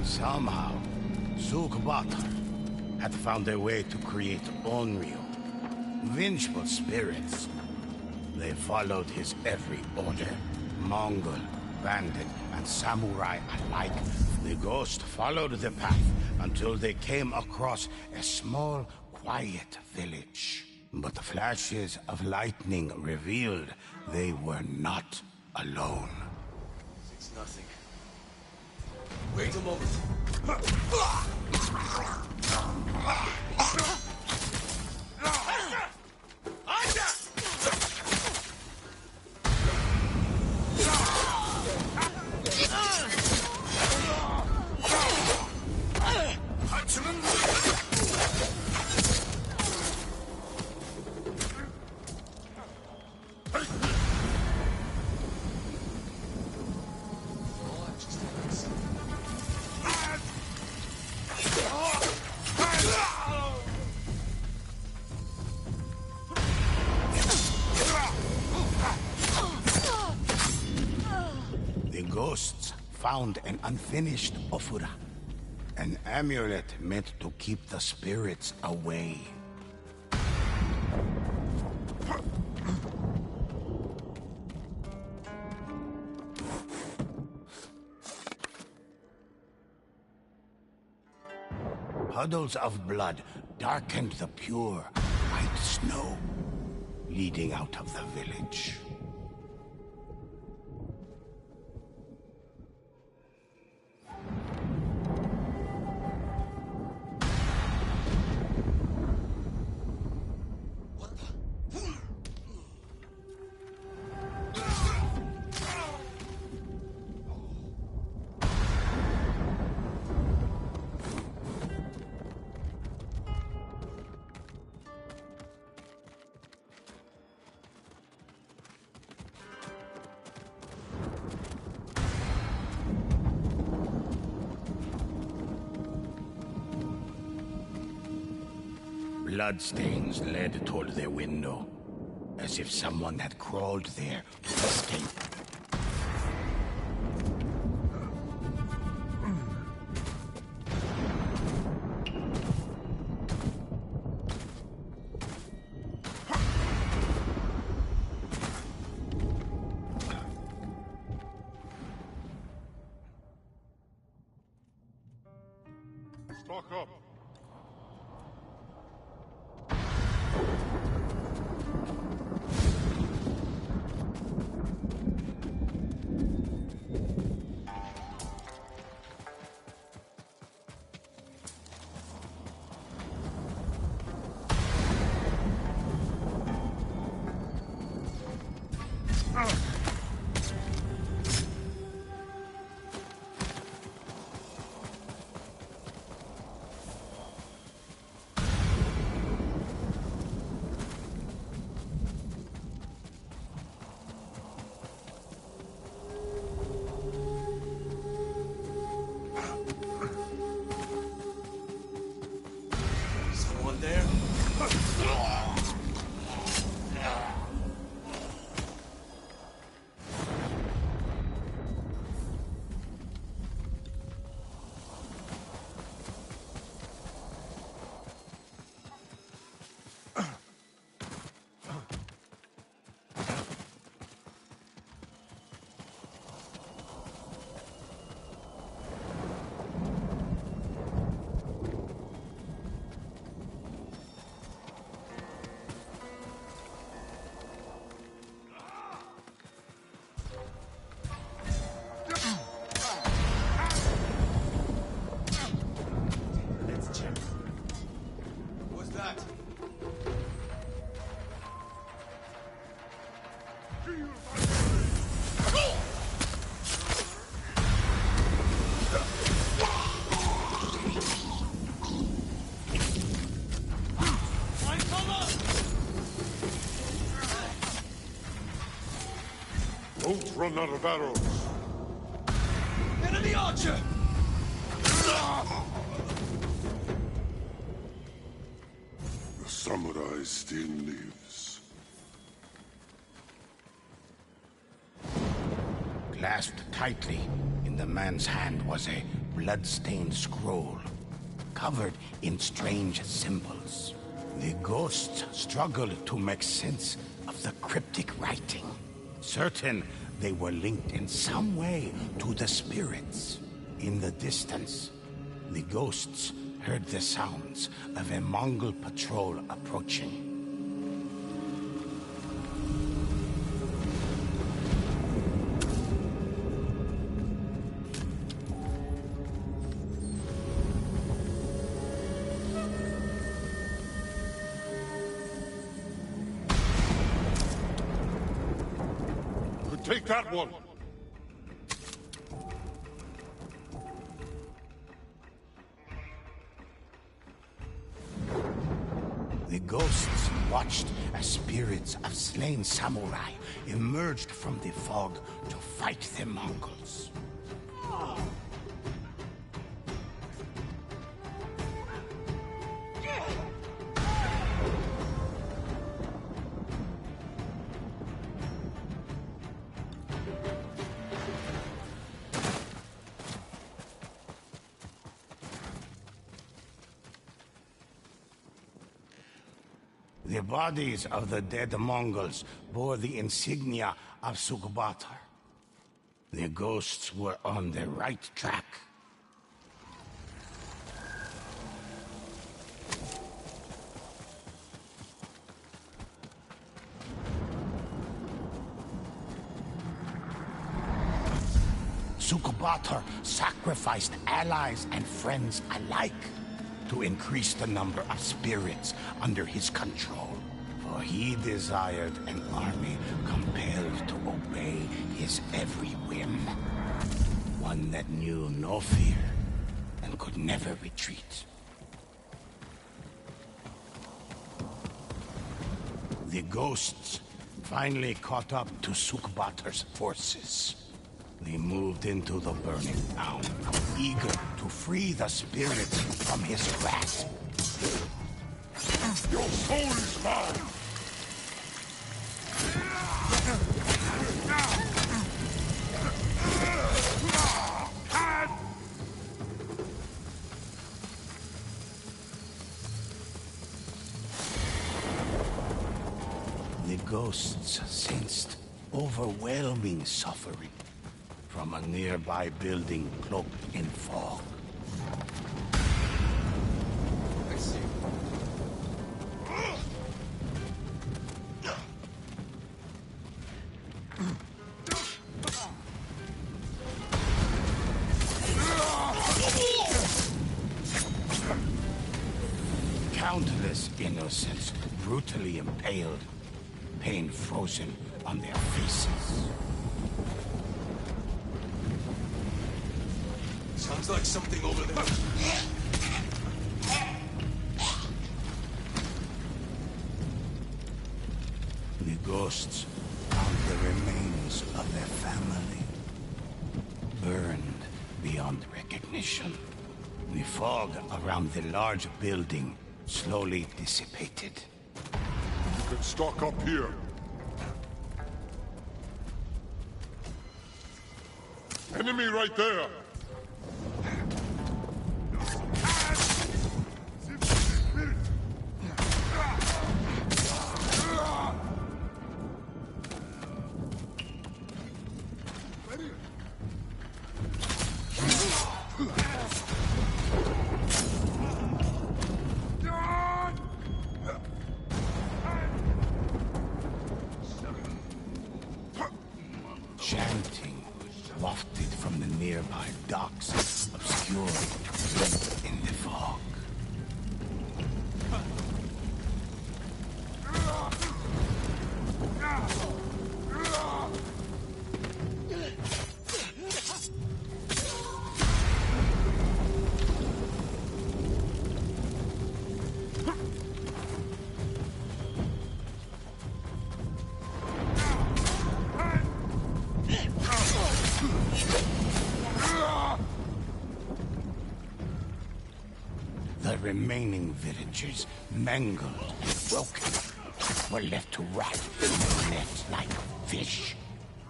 Somehow, Sukbatar had found a way to create unreal, vengeful spirits. They followed his every order. Mongol, bandit, and samurai alike. The ghost followed the path until they came across a small, quiet village. But the flashes of lightning revealed they were not alone. It's nothing. Wait a moment. The ghosts found an unfinished ofura, an amulet meant to keep the spirits away. Puddles of blood darkened the pure, white snow, leading out of the village. Bloodstains led toward their window, as if someone had crawled there to escape. Stock up. Someone there? Let's check. What's that? Don't run out of arrows. Enemy archer! The samurai still lives. Clasped tightly in the man's hand was a blood-stained scroll, covered in strange symbols. The ghosts struggled to make sense of the cryptic writing, certain they were linked in some way to the spirits. In the distance, the ghosts heard the sounds of a Mongol patrol approaching. Take that one! The ghosts watched as spirits of slain samurai emerged from the fog to fight the Mongols. The bodies of the dead Mongols bore the insignia of Sukbatar. The ghosts were on the right track. Sukbatar sacrificed allies and friends alike to increase the number of spirits under his control. For he desired an army compelled to obey his every whim. One that knew no fear and could never retreat. The ghosts finally caught up to Sukbatar's forces. They moved into the burning town, eager to free the spirits from his grasp. Your soul is mine! The ghosts sensed overwhelming suffering from a nearby building cloaked in fog. I see. Countless innocents brutally impaled, pain frozen on their faces. Sounds like something over there. The ghosts found the remains of their family, burned beyond recognition. The fog around the large building slowly dissipated. You can stock up here. Enemy right there! Chanting wafted from the nearby docks, obscured in the fog. The remaining villagers, mangled and broken, were left to rot in the nets like fish.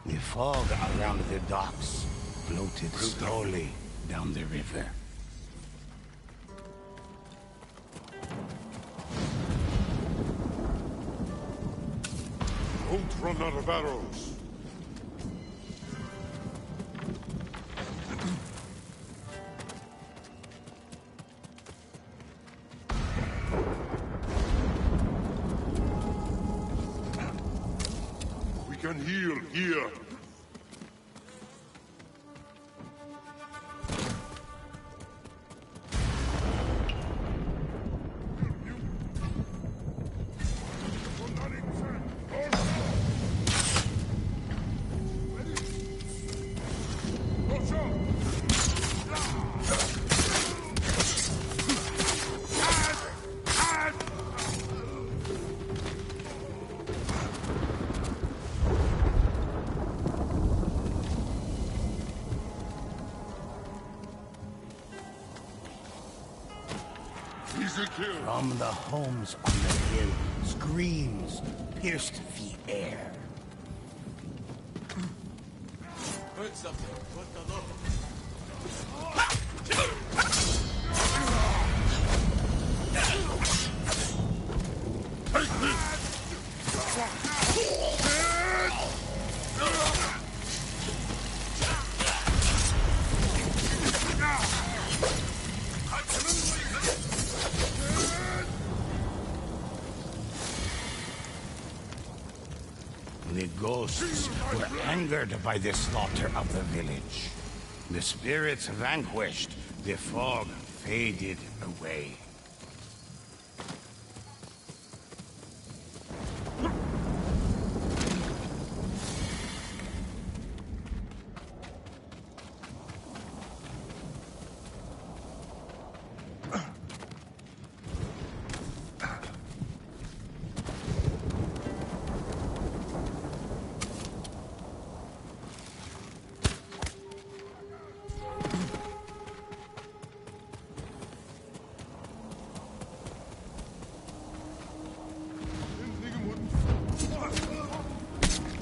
The fog around the docks floated slowly down the river. Don't run out of arrows. We can heal here. From the homes on the hill, screams pierced the air. Heard something. What the look? The ghosts were angered by the slaughter of the village. The spirits vanquished, the fog faded away.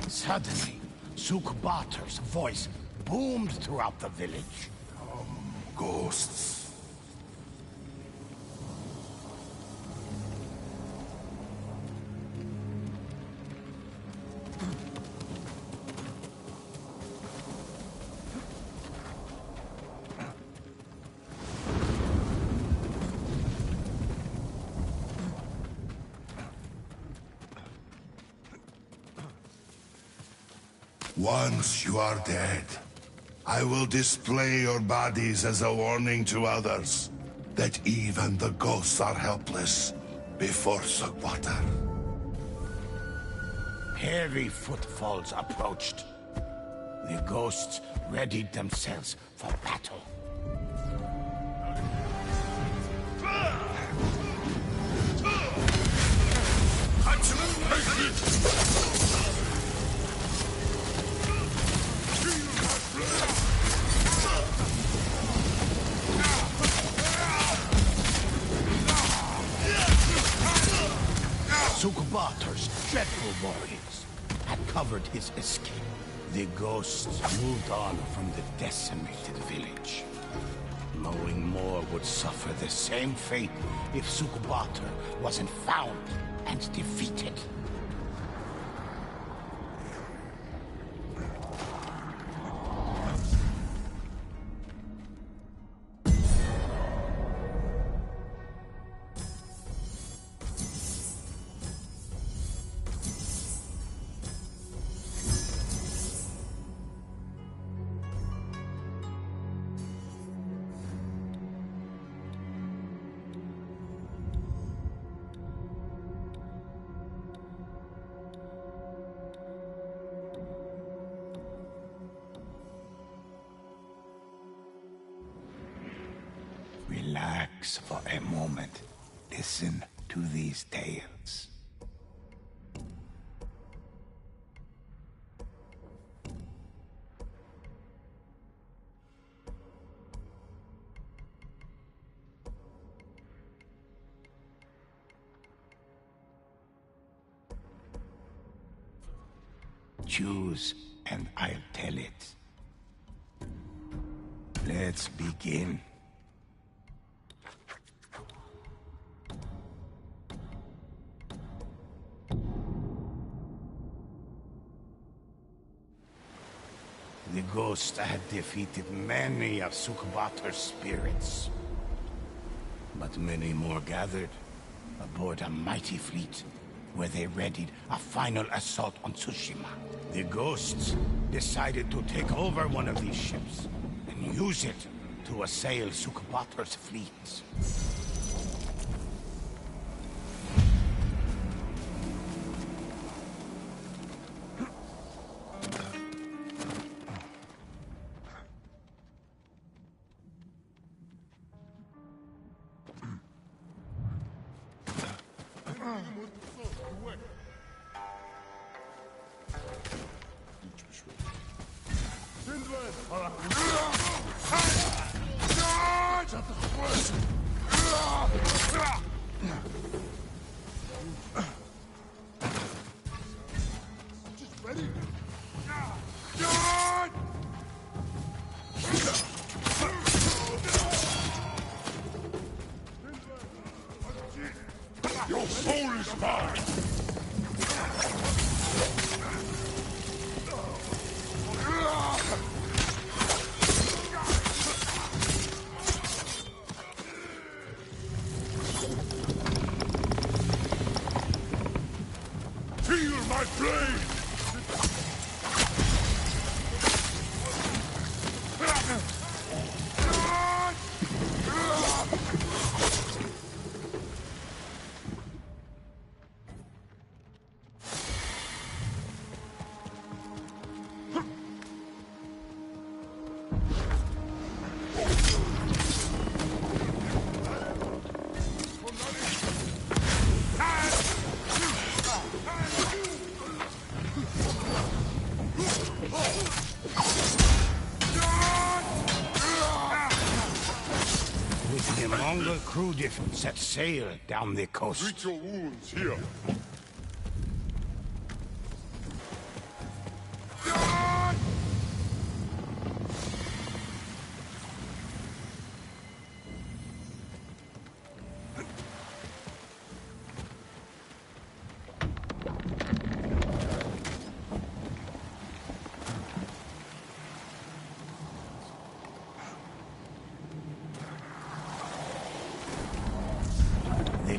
Suddenly, Sukbatar's voice boomed throughout the village. Ghosts. Once you are dead, I will display your bodies as a warning to others that even the ghosts are helpless before Sukbatar. Heavy footfalls approached. The ghosts readied themselves for battle. Sukbatar's dreadful warriors had covered his escape. The ghosts moved on from the decimated village, knowing more would suffer the same fate if Sukbatar wasn't found and defeated. Relax for a moment. Listen to these tales. Choose, and I'll tell it. Let's begin. ghost had defeated many of Sukbatar's spirits. But many more gathered aboard a mighty fleet, where they readied a final assault on Tsushima. The ghosts decided to take over one of these ships and use it to assail Sukbatar's fleets. Your soul is mine! Feel my blade! The Mongol crew set sail down the coast. Treat your wounds here.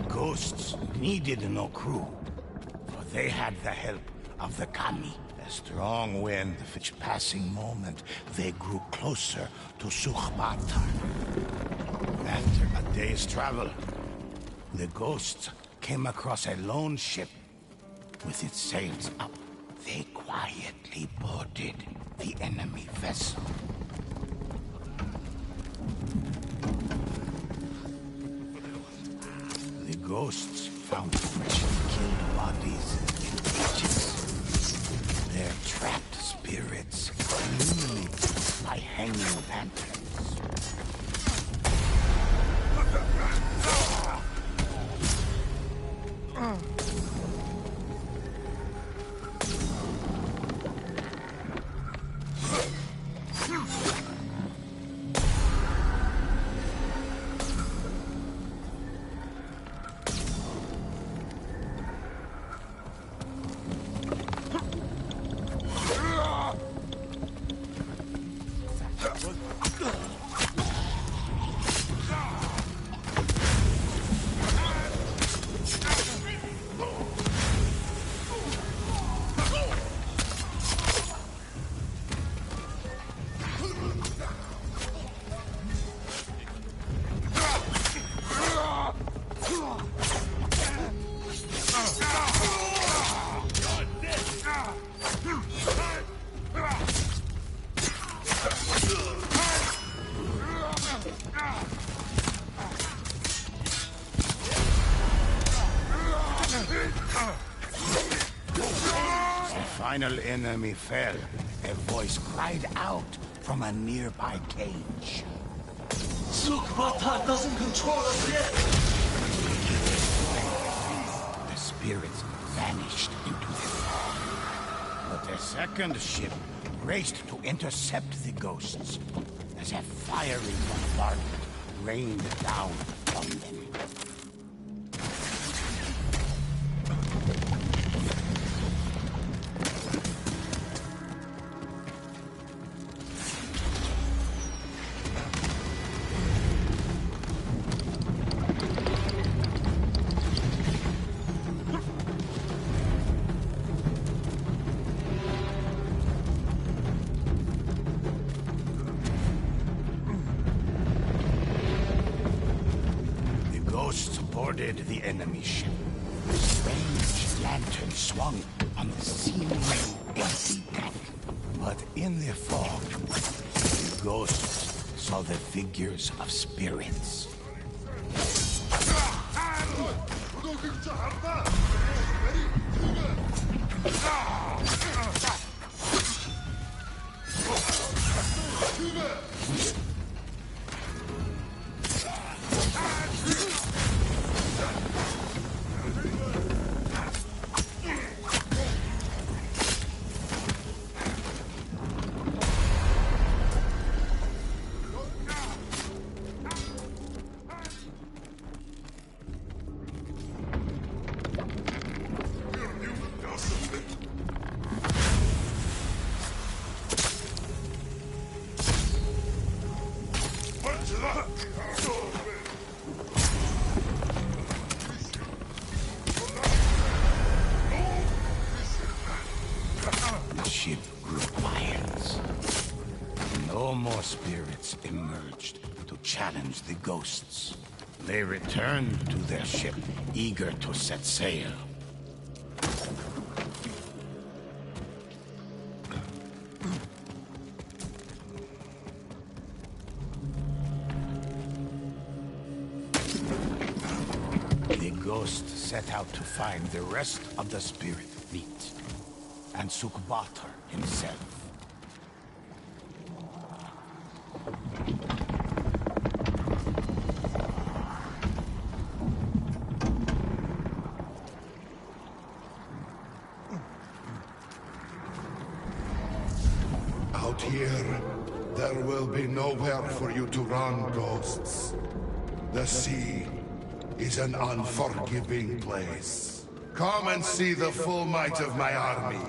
Ghosts needed no crew, for they had the help of the Kami. A strong wind, each passing moment, they grew closer to Sukbatar. After a day's travel, the ghosts came across a lone ship with its sails up. They quietly boarded the enemy vessel. The ghosts found freshly killed bodies in ditches. Their trapped spirits illuminated by hanging lanterns. Final enemy fell. A voice cried out from a nearby cage. Sukbatar doesn't control us yet! The spirits vanished into the fog. But a second ship raced to intercept the ghosts as a fiery bombardment rained down on them. spotted the enemy ship. Strange lanterns swung on the seemingly empty deck. But in the fog, the ghosts saw the figures of spirits. The ship grew quiet. No more spirits emerged to challenge the ghosts. They returned to their ship, eager to set sail. The ghosts set out to find the rest of the spirit fleet, and Sukbatar himself. Out here, there will be nowhere for you to run, ghosts. The sea is an unforgiving place. Come and see the full might of my army.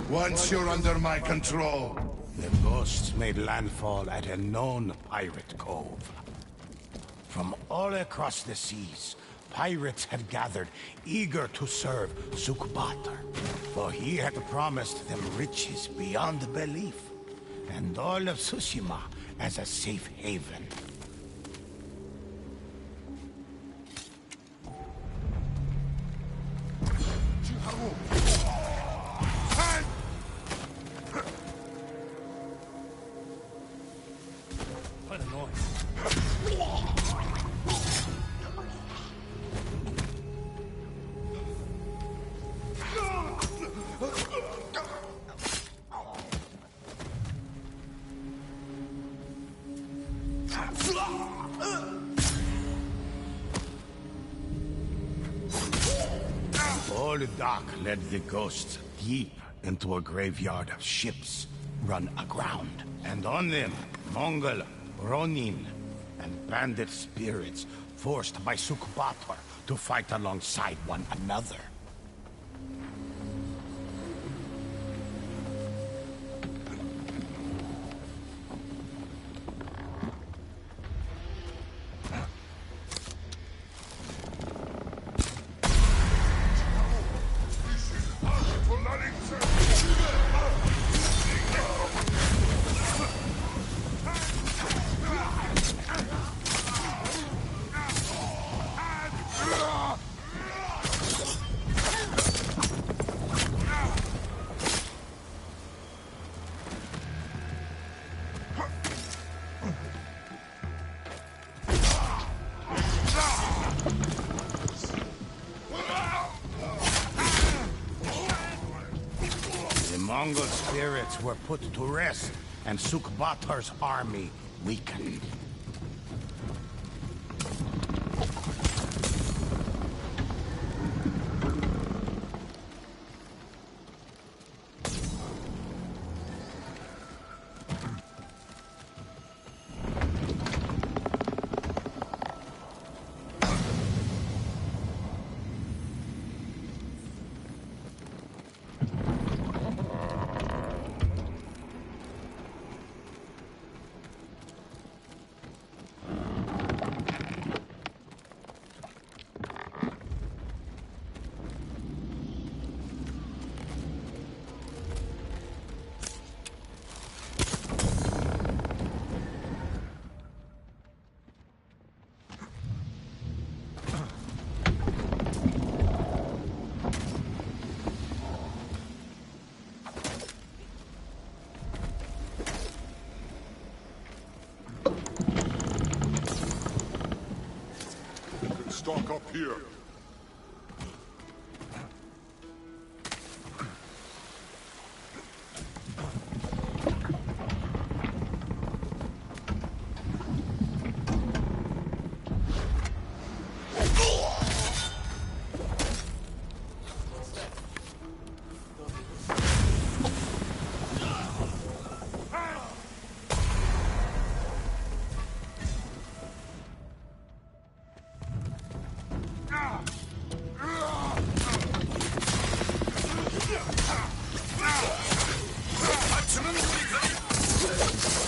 Once you're under my control. The ghosts made landfall at a known pirate cove. From all across the seas, pirates had gathered, eager to serve Sukbatar, for he had promised them riches beyond belief, and all of Tsushima as a safe haven. What a noise. Old dock led the ghosts deep into a graveyard of ships run aground. And on them, Mongol, Ronin, and bandit spirits forced by Sukbatar to fight alongside one another. Mongol spirits were put to rest, and Sukbatar's army weakened. stock up here.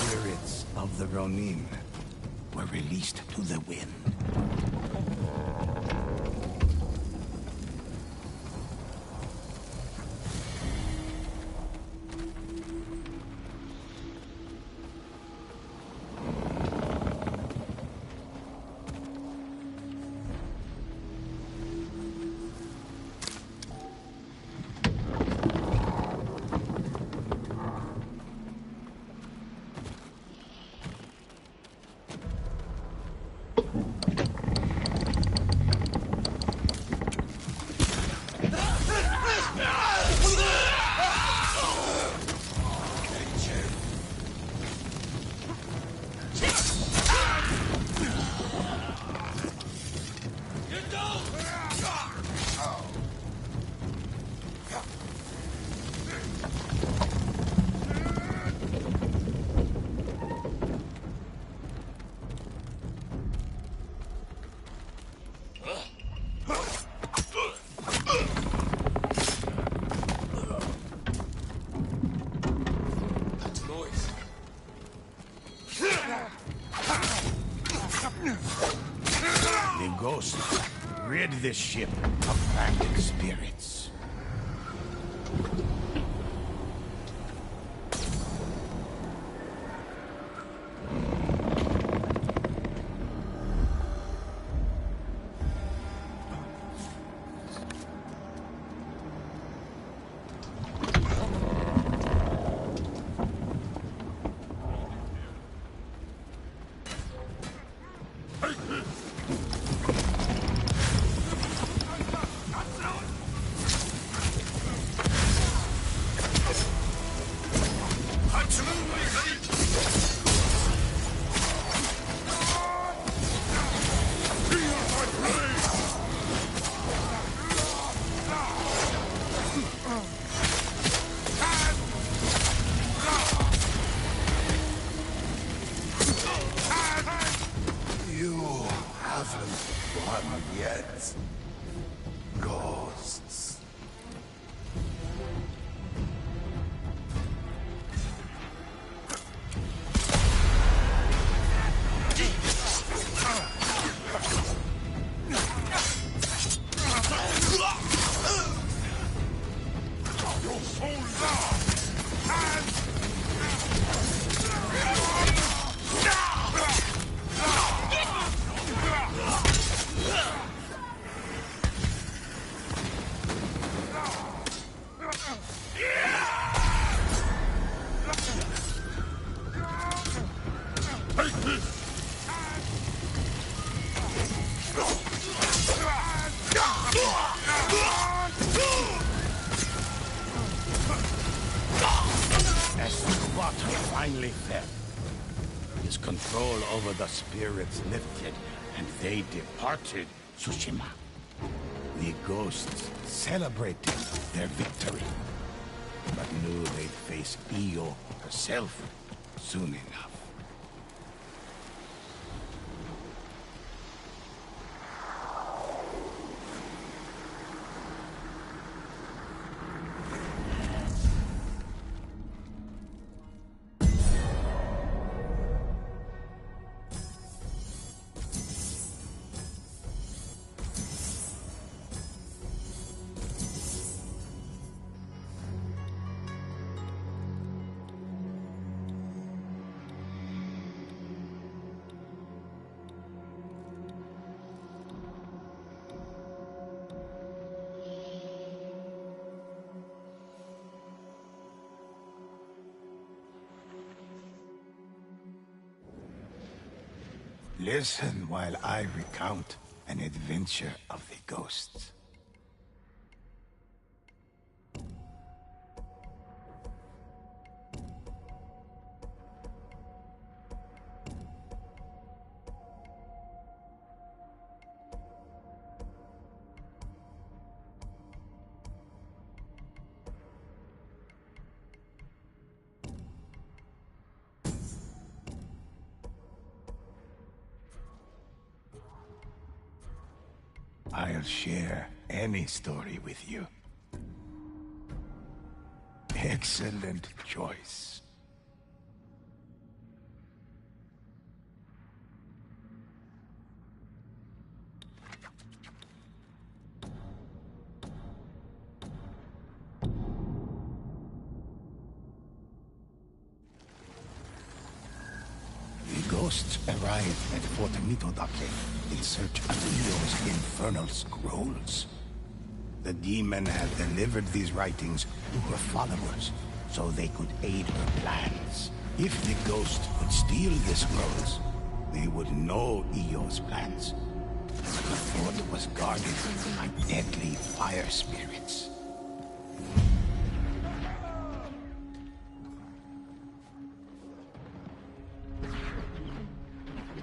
Spirits of the Ronin were released to the wind. The ghosts rid this ship of frantic spirits. You haven't won yet, ghosts. Your souls are As the water finally fell, his control over the spirits lifted, and they departed Tsushima. The ghosts celebrated their victory, but knew they'd face Io herself soon enough. Listen while I recount an adventure of the ghosts. I'll share any story with you. Excellent choice. The ghosts arrived at Fort Mitodake in search of Io's infernal scrolls. The demon had delivered these writings to her followers so they could aid her plans. If the ghost could steal the scrolls, they would know Io's plans. The fort was guarded by deadly fire spirits.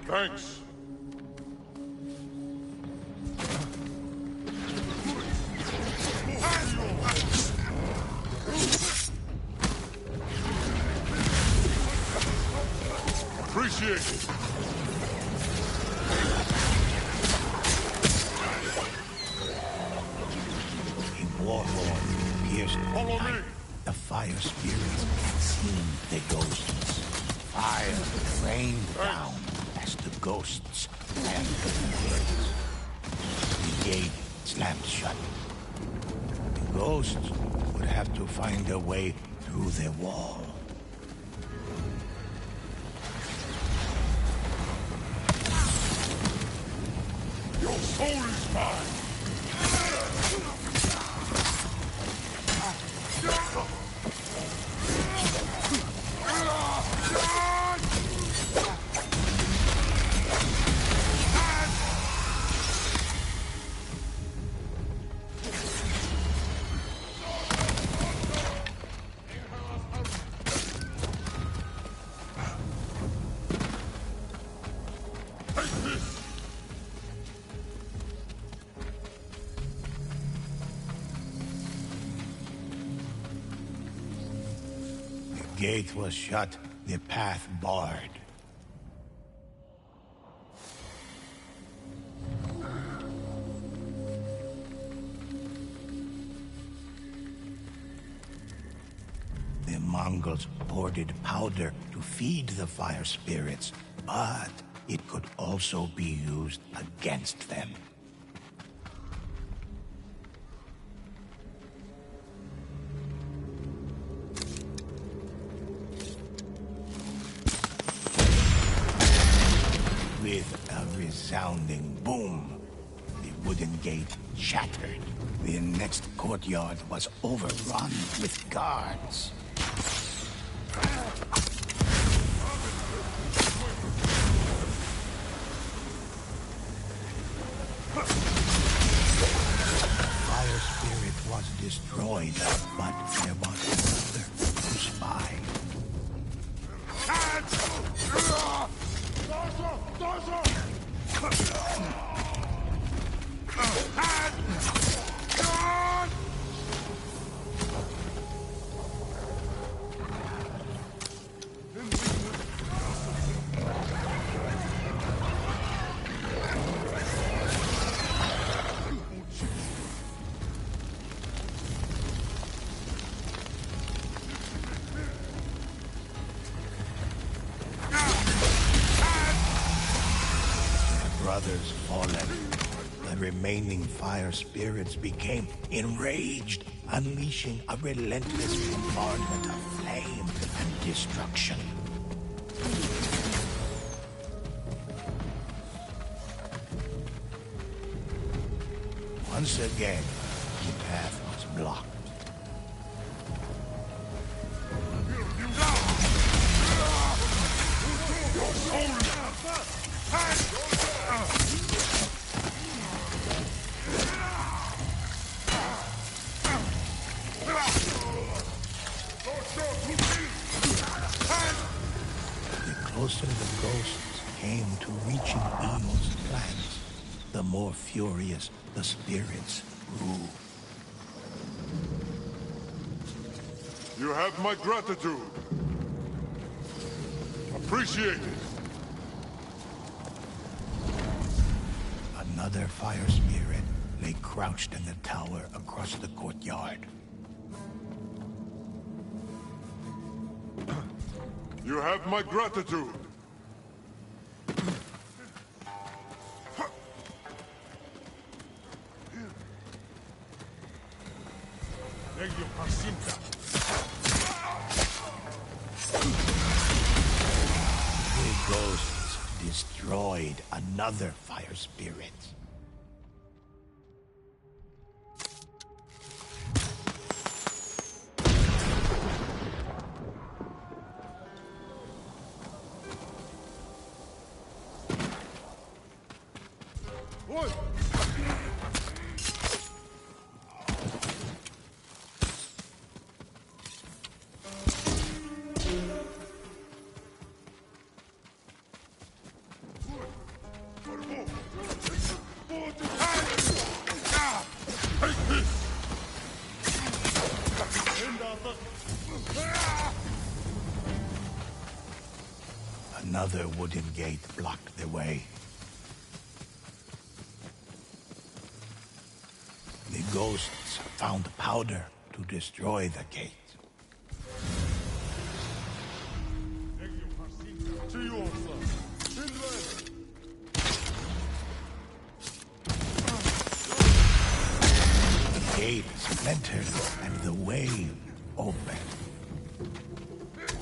Thanks. Appreciate it. A warlord pierced Follow me. the fire spirits had seen the ghosts. Fire rained down as the ghosts ran to the gates. The gate slammed shut. The ghosts would have to find a way through the wall. Your soul is mine. The gate was shut, the path barred. The Mongols hoarded powder to feed the fire spirits, but it could also be used against them. With a resounding boom, the wooden gate shattered. The next courtyard was overrun with guards. Fire spirit was destroyed, but there was another close by. Brothers fallen, the remaining fire spirits became enraged, unleashing a relentless bombardment of flame and destruction. Once again, the path was blocked. closer the ghosts came to reaching Eo's plans, the more furious the spirits grew. You have my gratitude. Appreciate it. Another fire spirit lay crouched in the tower across the courtyard. You have my gratitude. The ghosts destroyed another fire spirit. Another wooden gate blocked the way. The ghosts found powder to destroy the gate. The gate splintered and the way opened.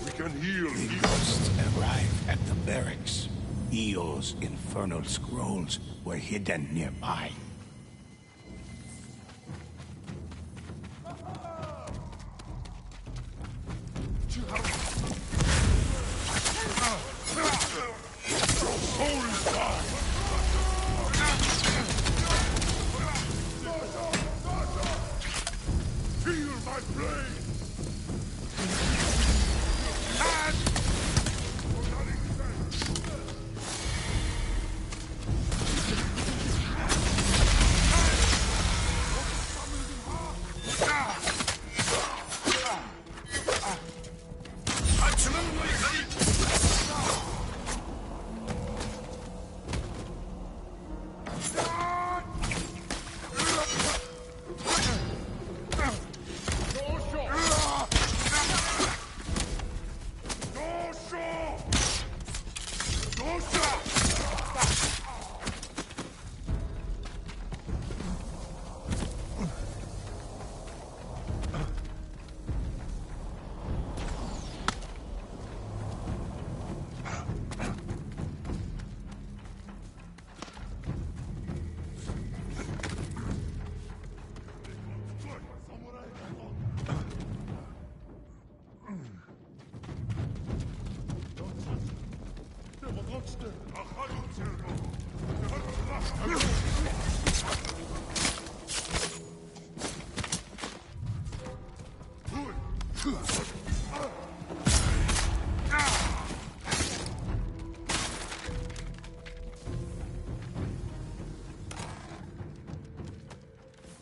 We can heal. The ghosts arrived at the barracks. Eo's infernal scrolls were hidden nearby. Feel my blade!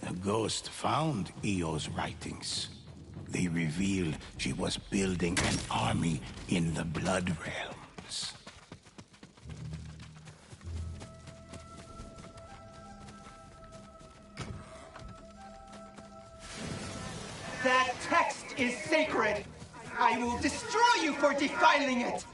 The ghost found Eo's writings. They revealed she was building an army in the Blood Realms. That text is sacred! I will destroy you for defiling it!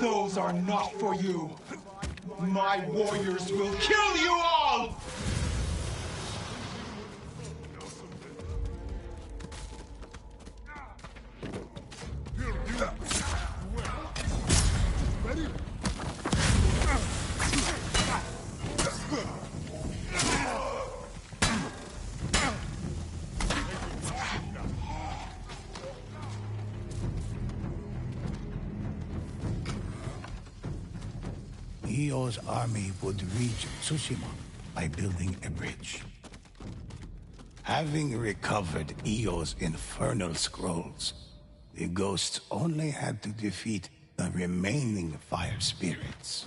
Those are not for you. My warriors will kill you all! Io's army would reach Tsushima by building a bridge. Having recovered Io's infernal scrolls, the ghosts only had to defeat the remaining fire spirits.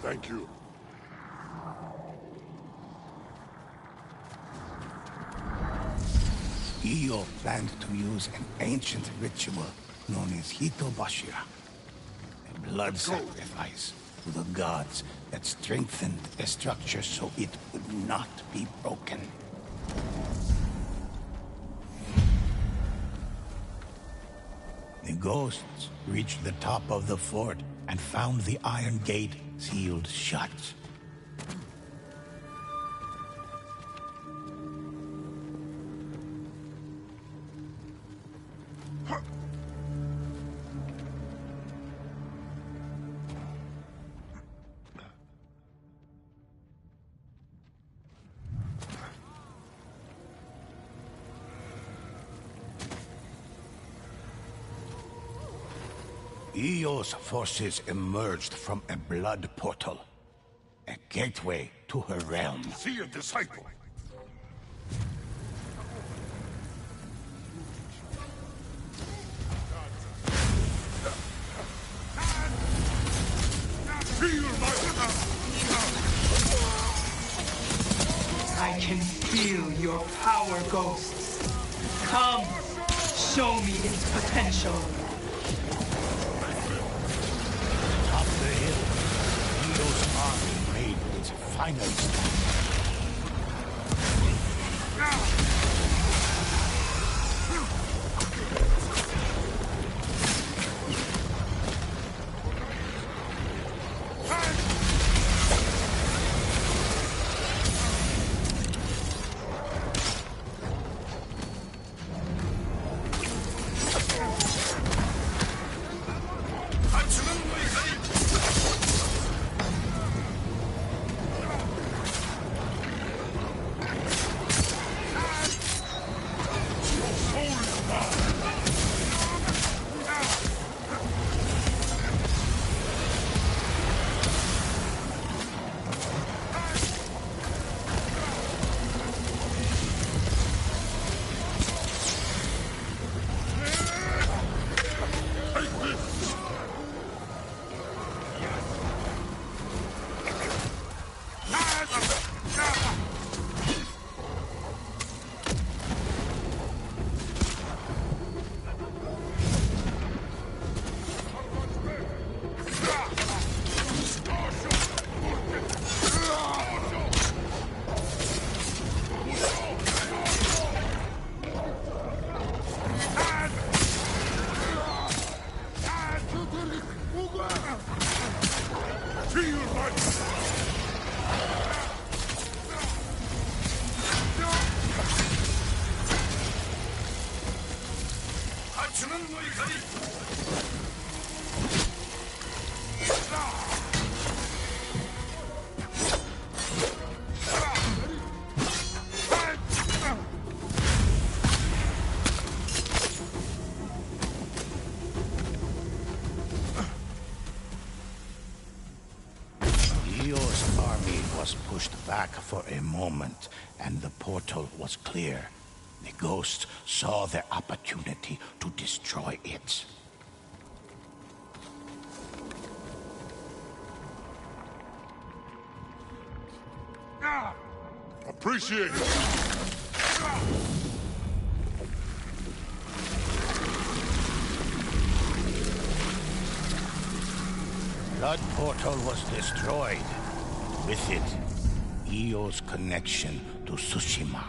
Thank you. Io planned to use an ancient ritual known as Hitobashira, a blood sacrifice to the gods that strengthened the structure so it would not be broken. The ghosts reached the top of the fort and found the iron gate sealed shut. Io's forces emerged from a blood portal, a gateway to her realm. See a disciple. I can feel your power, ghosts. Come, show me its potential. Up the hill, Io's army made its final stand. Io's army was pushed back for a moment, and the portal was clear. The ghosts saw their opportunity to destroy it. Appreciate it. Blood portal was destroyed. With it, Io's connection to Tsushima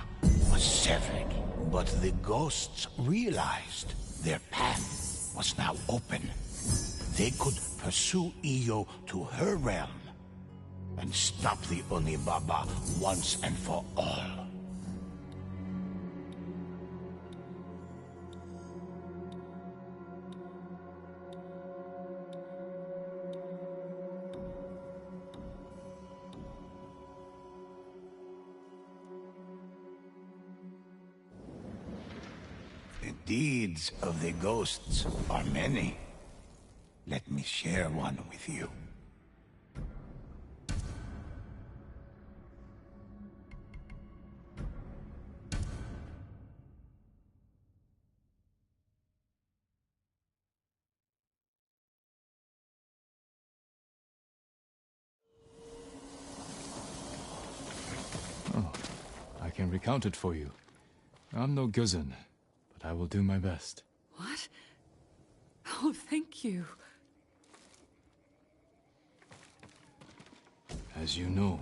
was severed. But the ghosts realized their path was now open. They could pursue Io to her realm and stop the Onibaba once and for all. The deeds of the ghosts are many. Let me share one with you. Oh, I can recount it for you. I'm no Guzan, but I will do my best. What? Oh, thank you. As you know,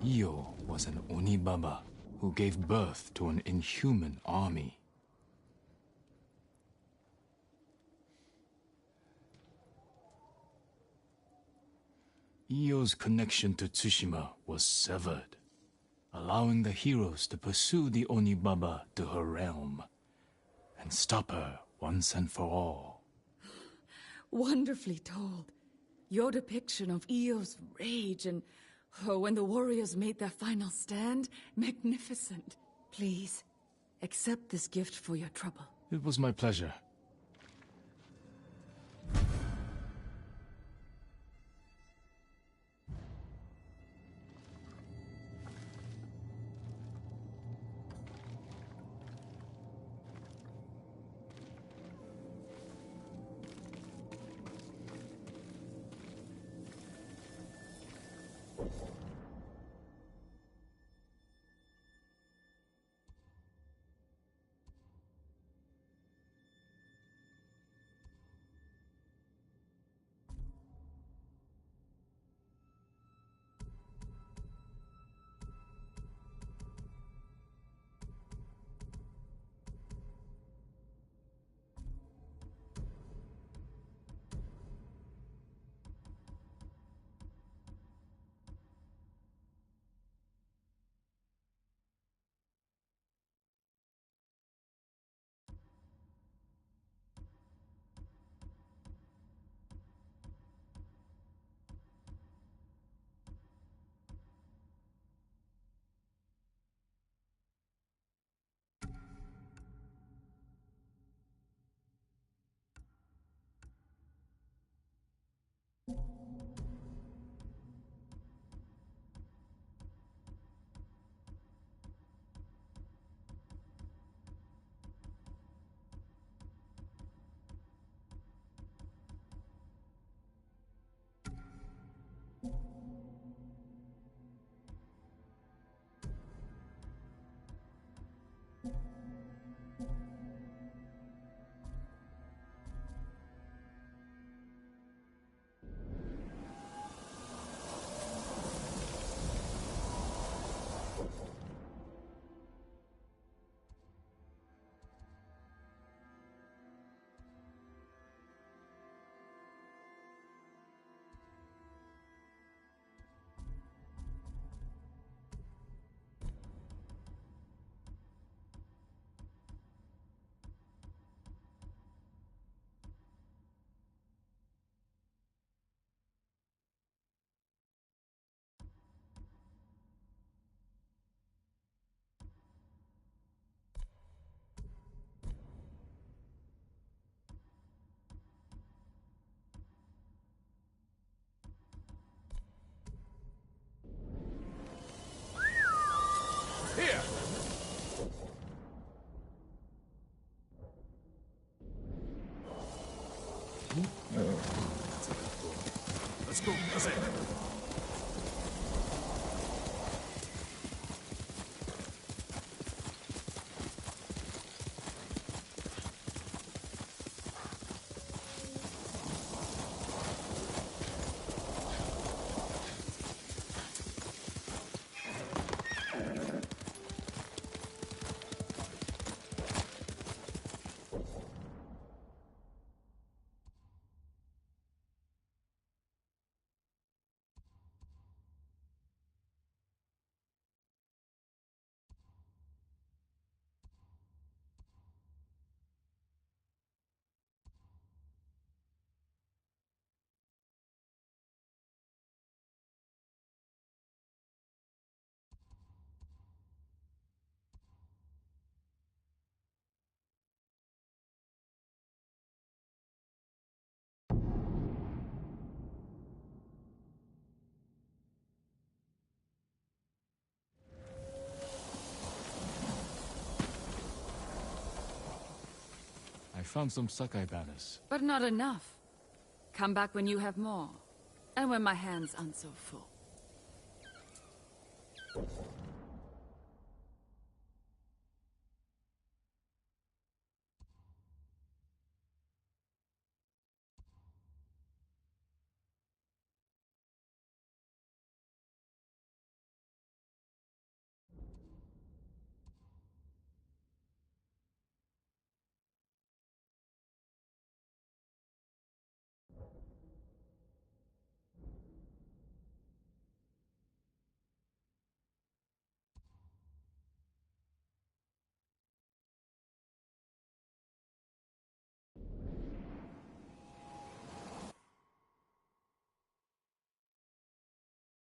Io was an Onibaba who gave birth to an inhuman army. Io's connection to Tsushima was severed, allowing the heroes to pursue the Onibaba to her realm and stop her once and for all. Wonderfully told. Your depiction of Io's rage and when the warriors made their final stand, magnificent. Please, accept this gift for your trouble. It was my pleasure. Here! Let's go. That's it. found some Sakai banners. But not enough. Come back when you have more. And when my hands aren't so full.